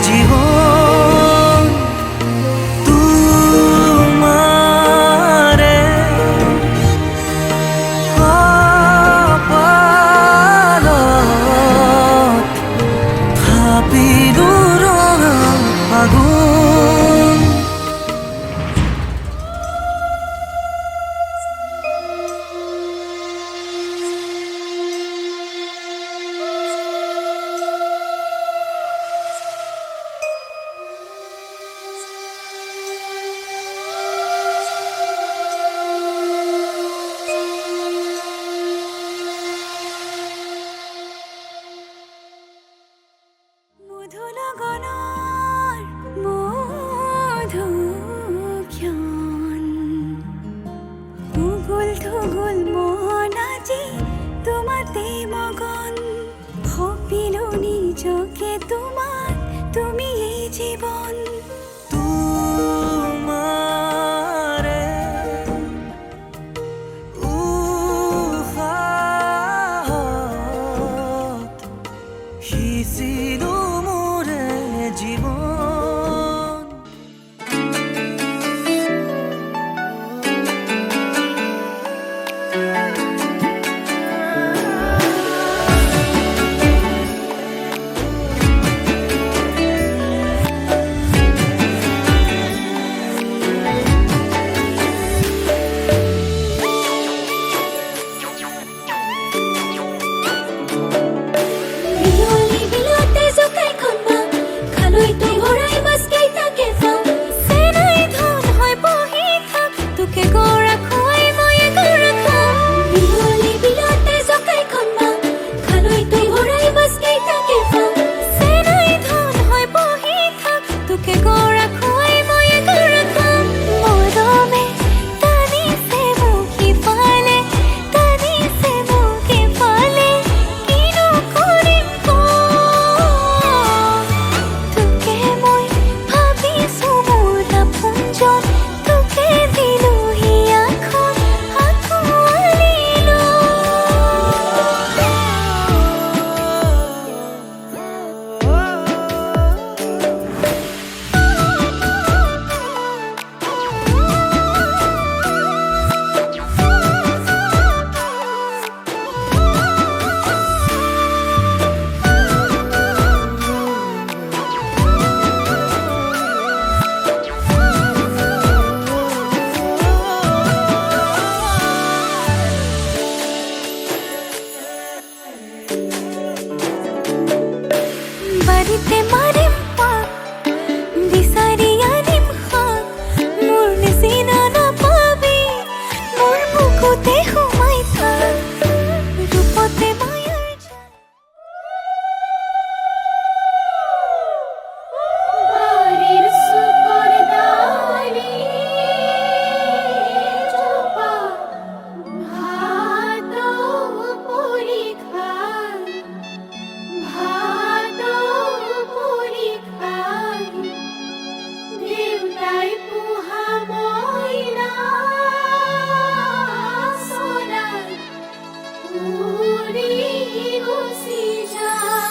জীৱন তোমাৰে কপালত থাপিলো ৰঙা ফাগুন তুলিতে মাৰিম পাক বিচাৰি আনিম শাক মোৰ নিচিনা নাপাবি মোৰ বুকুতে সোমাই থাক ৰূপতে মায়াৰ জাল বাড়িৰ সুপৰ দালি চোপা ভাত পৰীক্ষা দেউতাই পোহা মইনা সোনা উৰি গুচি যায়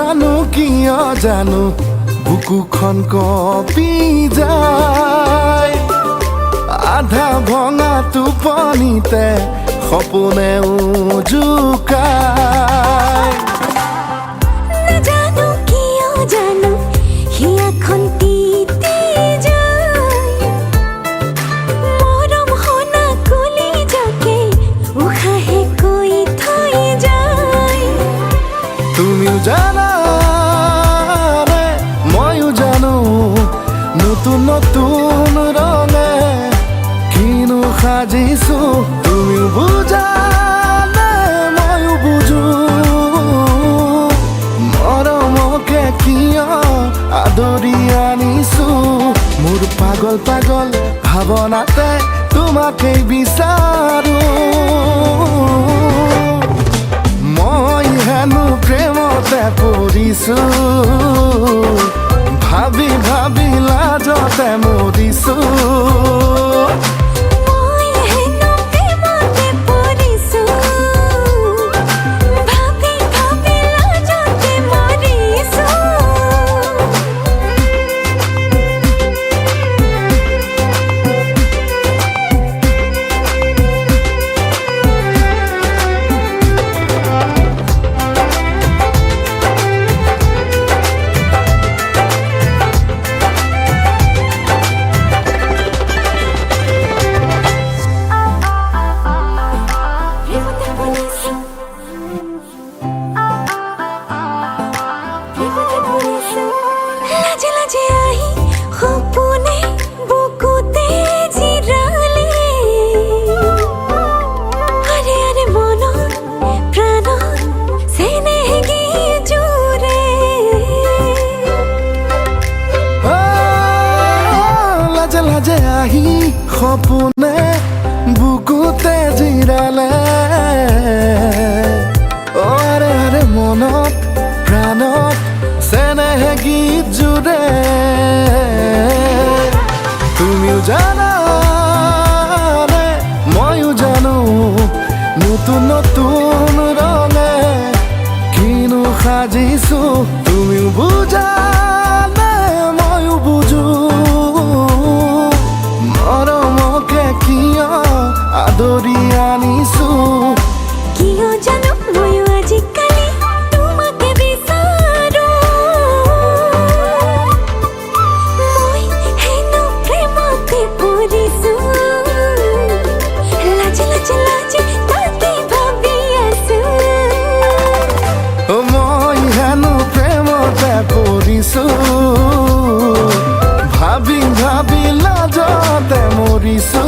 নাজানো কিয় জানো বুকুখন কঁপি যায় আধা ভঙা টোপনিতে সপোনে জোকায় নাজানো কিয় জানো হিয়াখন তিতি যায় মৰম হনা কলিজাকে উশাহে কৈ থৈ যায় তুমিও জানা নে ময়ো জানো নতুন নতুন ৰঙে কিনো সাজিছো তুমিও বুজা নে ময়ো বুজো মৰমকে কিয় আদৰি আনিছো মোৰ পাগল পাগল ভাৱনাতে তোমাকেই বিচাৰো মই হেনো প্ৰেমতে পৰিছো ভাবি ভাবি লাজতে মৰিছো মই হেনো প্ৰেমতে পৰিছো ভাবি ভাবি লাজতে মৰিছো লাজে লাজে আহি সপোনে বুকুতে জিৰালে আৰে আৰে মনত প্ৰাণত চেনেহী জোৰে লাজে লাজে আহি সপোনে বুকুতে জিৰালে আৰে আৰে মনত প্ৰাণত চেনেহে গীত জুৰে তুমিও জানা নে ময়ো জানো নতুন নতুন ৰঙে কিনো সাজিছো তুমিও বুজা নে ময়ো বুজো মৰমকে কিয় আদৰি আনিছো কিয় জানো ময়ো আজিকালি তোমাকে বিচাৰো মই হেনো প্ৰেমতে পৰিছো লাজে লাজে লাজে তাকে ভাবি আছো মই হেনো প্ৰেমতে পৰিছো ভাবি ভাবি লাজতে মৰিছো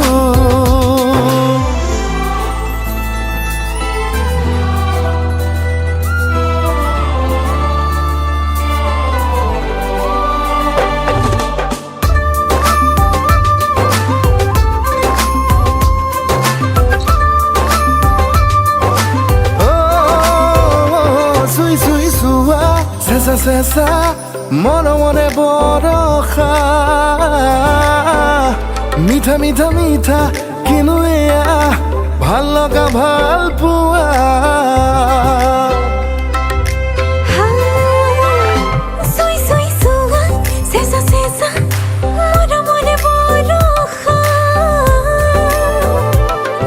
চুই চুই চুৱা চেঁচা চেঁচা মৰমৰে বৰষা মিঠা মিঠা মিঠা কিনো এয়া ভাল লগা ভাল পোৱা চুই চুই চুৱা চেঁচা চেঁচা মৰমৰে বৰষা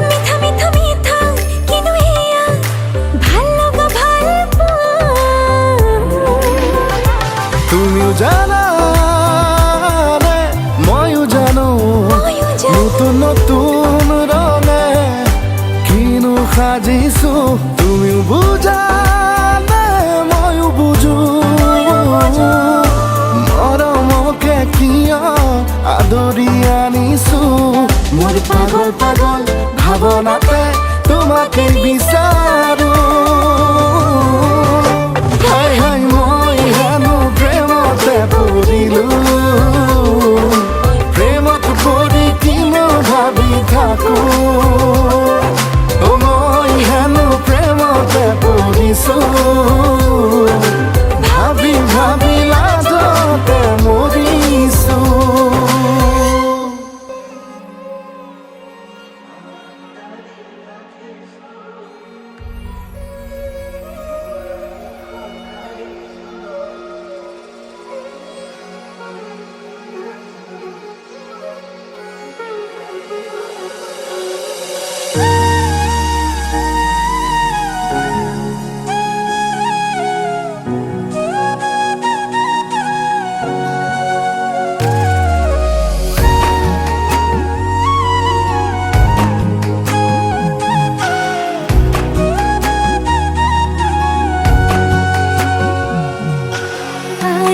মিঠা মিঠা মিঠা কিনো এয়া ভাল লগা ভাল পোৱা তুমিও জানা নে ময়ো জানো নতুন নতুন ৰঙে কিনো সাজিছো তুমিও বুজা নে ময়ো বুজো মৰমকে কিয় আদৰি আনিছো মোৰ পাগল পাগল ভাৱনাতে তোমাকেই বিচাৰো হাই হাই মই হেনো প্ৰেমতে পৰিলো প্ৰেমত পৰি কিনো ভাবি থাকো মই হেনো প্ৰেমতে পৰিছো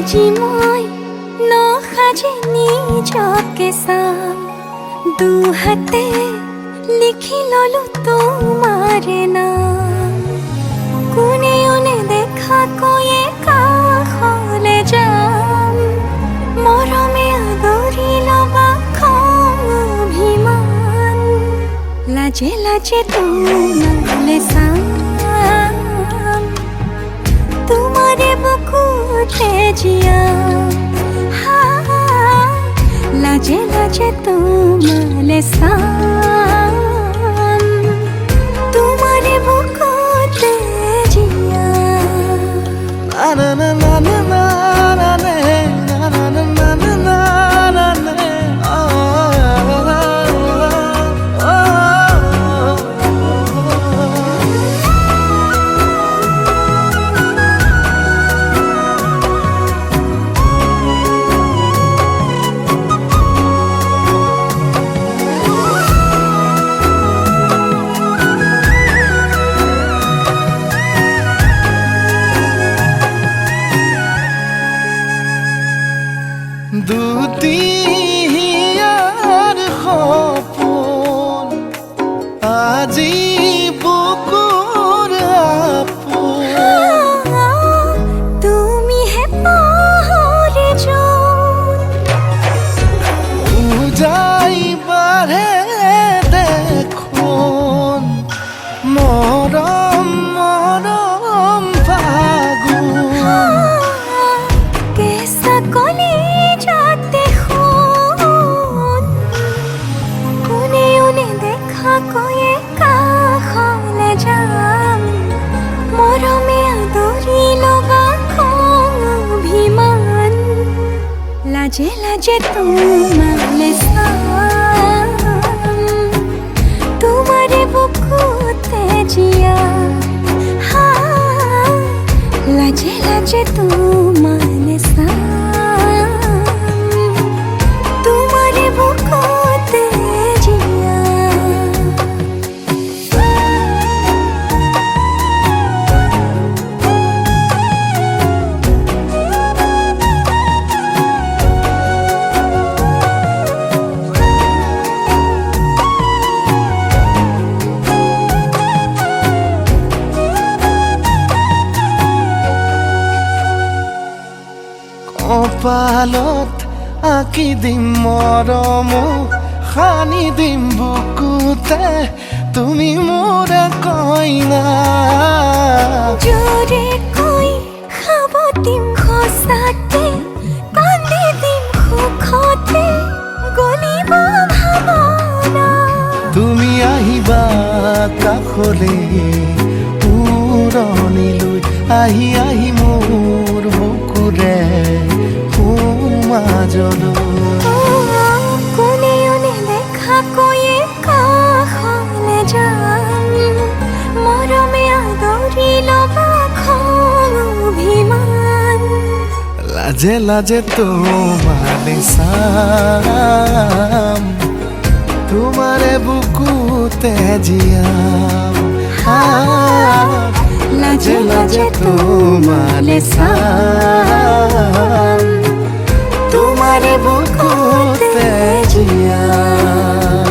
আজি মই নসাজে নিজকে চাম দুহাতে লিখি ললো তোমাৰে নাম কোনেও নেদেখা কৈয়ে কাষলে যাম মৰমে আদৰি লবা খং অভিমান লাজে লাজে তোমালে চাম তোমাৰে বুকুতে জিয়াম লাজে লাজে তোমালে চাম তোমাৰে বুকুতে জিয়াম না না না না না না না না না না না না না না দুটিয়াৰ সপোন আজি বুকুৰ আপোন তুমিহে পাহৰি যোন উজাই বাঢ়ে দেখোন মৰম মৰম ফাগুন কেঁচা কলি যাতে শুন কোনেও নেদেখা কৈয়ে কাষলে যাম মৰমে আদৰি লবা খং অভিমান লাজে লাজে তোমালে চাম তোমাৰে বুকুতে জিয়াম লাজে লাজে তোমালে চাম তোমাৰে বুকুতে জিয়াম কপালত আঁকি দিম মৰম সানি দিম বুকুতে তুমি মোৰ কইনা জোৰে কৈ খাব দিম সঁচাতে কান্দি দিম সুখতে গলিব ভাৱনা তুমি আহিবা কাষলে পুৰণিলৈ আহি আহি মোৰ বুকুৰে সোমাজলৈ কোনেও নেদেখা কৈয়ে কাষলে যাম মৰমে আদৰি লবা খং অভিমান লাজে লাজে তোমালে চাম তোমাৰে বুকুতে জিয়াম লাজে লাজে তোমালে চাম তোমাৰে বুকুতে জিয়াম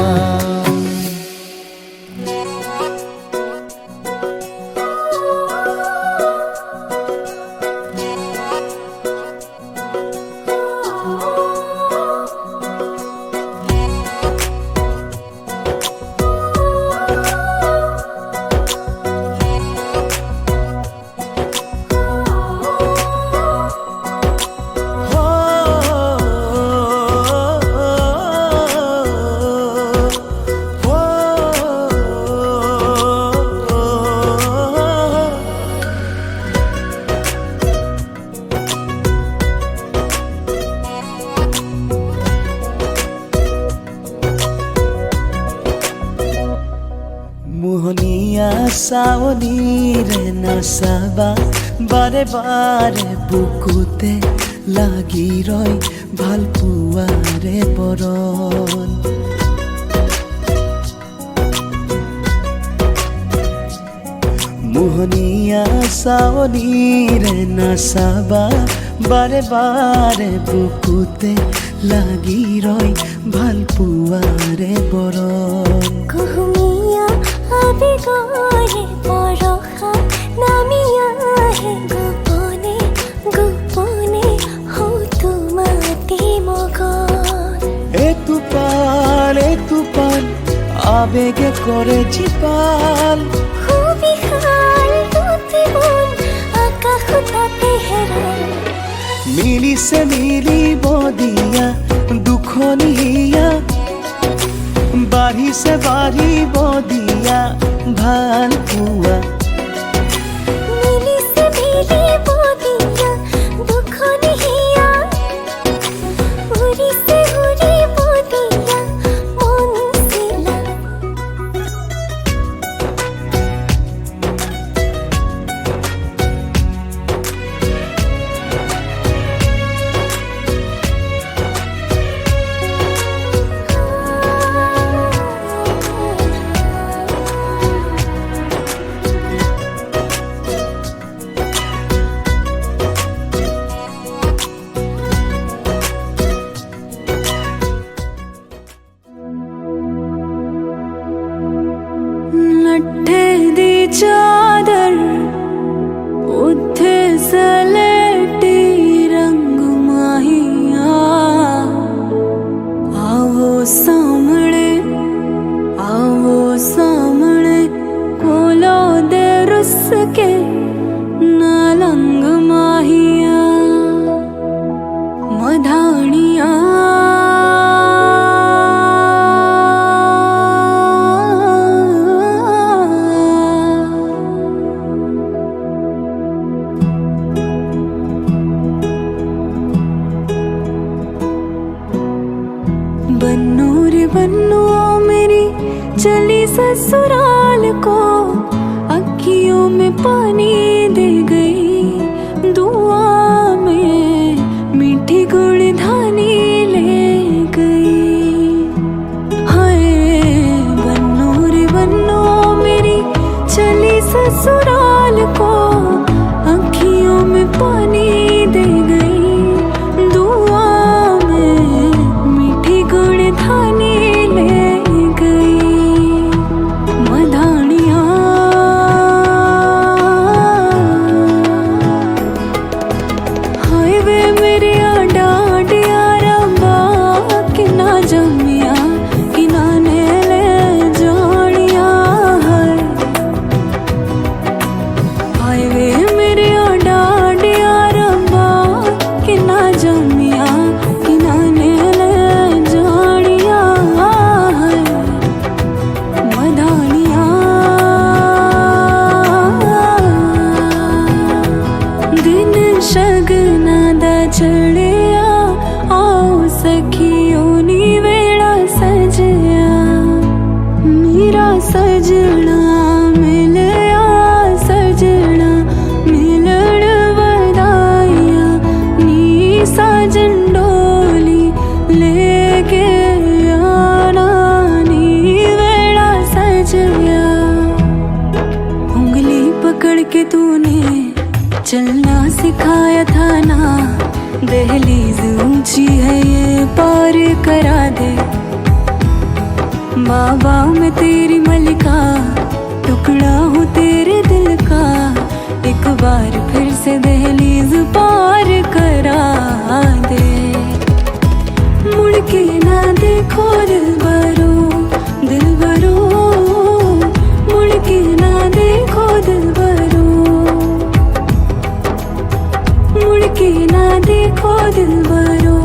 মোহনীয়া চাৱনীৰে নাচাবা বাৰে বাৰে বুকুতে লাগি ৰয় ভাল পোৱাৰে বৰণ মোহনীয়া চাৱনিৰে নাচাবা বাৰে বাৰে বুকুতে লাগি ৰয় ভাল পোৱাৰে বৰণ কুহুমীয়া আবেগৰে বৰষা নামি আহে গোপনে গোপনে হতো মাতি মগন এটুপাল আবেগে কৰে জীপাল সুবিশাল দুটি মন আকাশ তাতে হেৰাল মিলিছে মিলিব দিয়া দুখনীয়া বাঢ়িছে বাঢ়িব দিয়া ভাল পোৱা মিলিছে মিলিব দিয়া দুখনীয়া উৰিছে উৰিব দিয়া মনচিলা ਲੱਠੇ ਦੀ ਚਾਦਰ ਉੱਥੇ ਸਲੇਟੀ ਰੰਗ ਮਾਹੀਆ ਆਵੋ ਸਾਹਮਣੇ ਕੋਲੋ ਦੇ ਰੁੱਸ ਕੇ ਨਾ ਲੰਗ ਮਾਹੀਆ ਮਧਾਣੀਆਂ बन्नू रे बन्नू मेरी चली ससुराल को अखियों में पानी दे गई दुआ में मीठी गुड़ धानी ले गई हाय बन्नू रे बन्नू मेरी चली ससुराल को अखियों में पानी दे गई दुआ में मीठी गुड़ धानी ले गई मधानिया हाय वे मेरे डाडिया रबा कि ना जमिया कि ना ने ले जानिया हाय वे मेरे डाडिया रबा कि ना जमिया कि ना ने ले जानिया मधानिया दिन शगना दा चढ़िया आओ सखियों नी वेड़ा सजया मेरा सजना मिलया सजना मिलण वदाइया नी साजन डोली लेके आना नी वेड़ा सजया उंगली पकड़ के तूने चलना सिखाया था ना दहलीज ऊंची है ये पार करा दे बाबा मैं तेरी मलिका टुकड़ा हूँ तेरे दिल का एक बार फिर से दहलीज पार करा दे मुड़ के ना देखो दिल भरो मुड़ के ना देखो दिल भरो मुड़ के ना देखो दिल भरो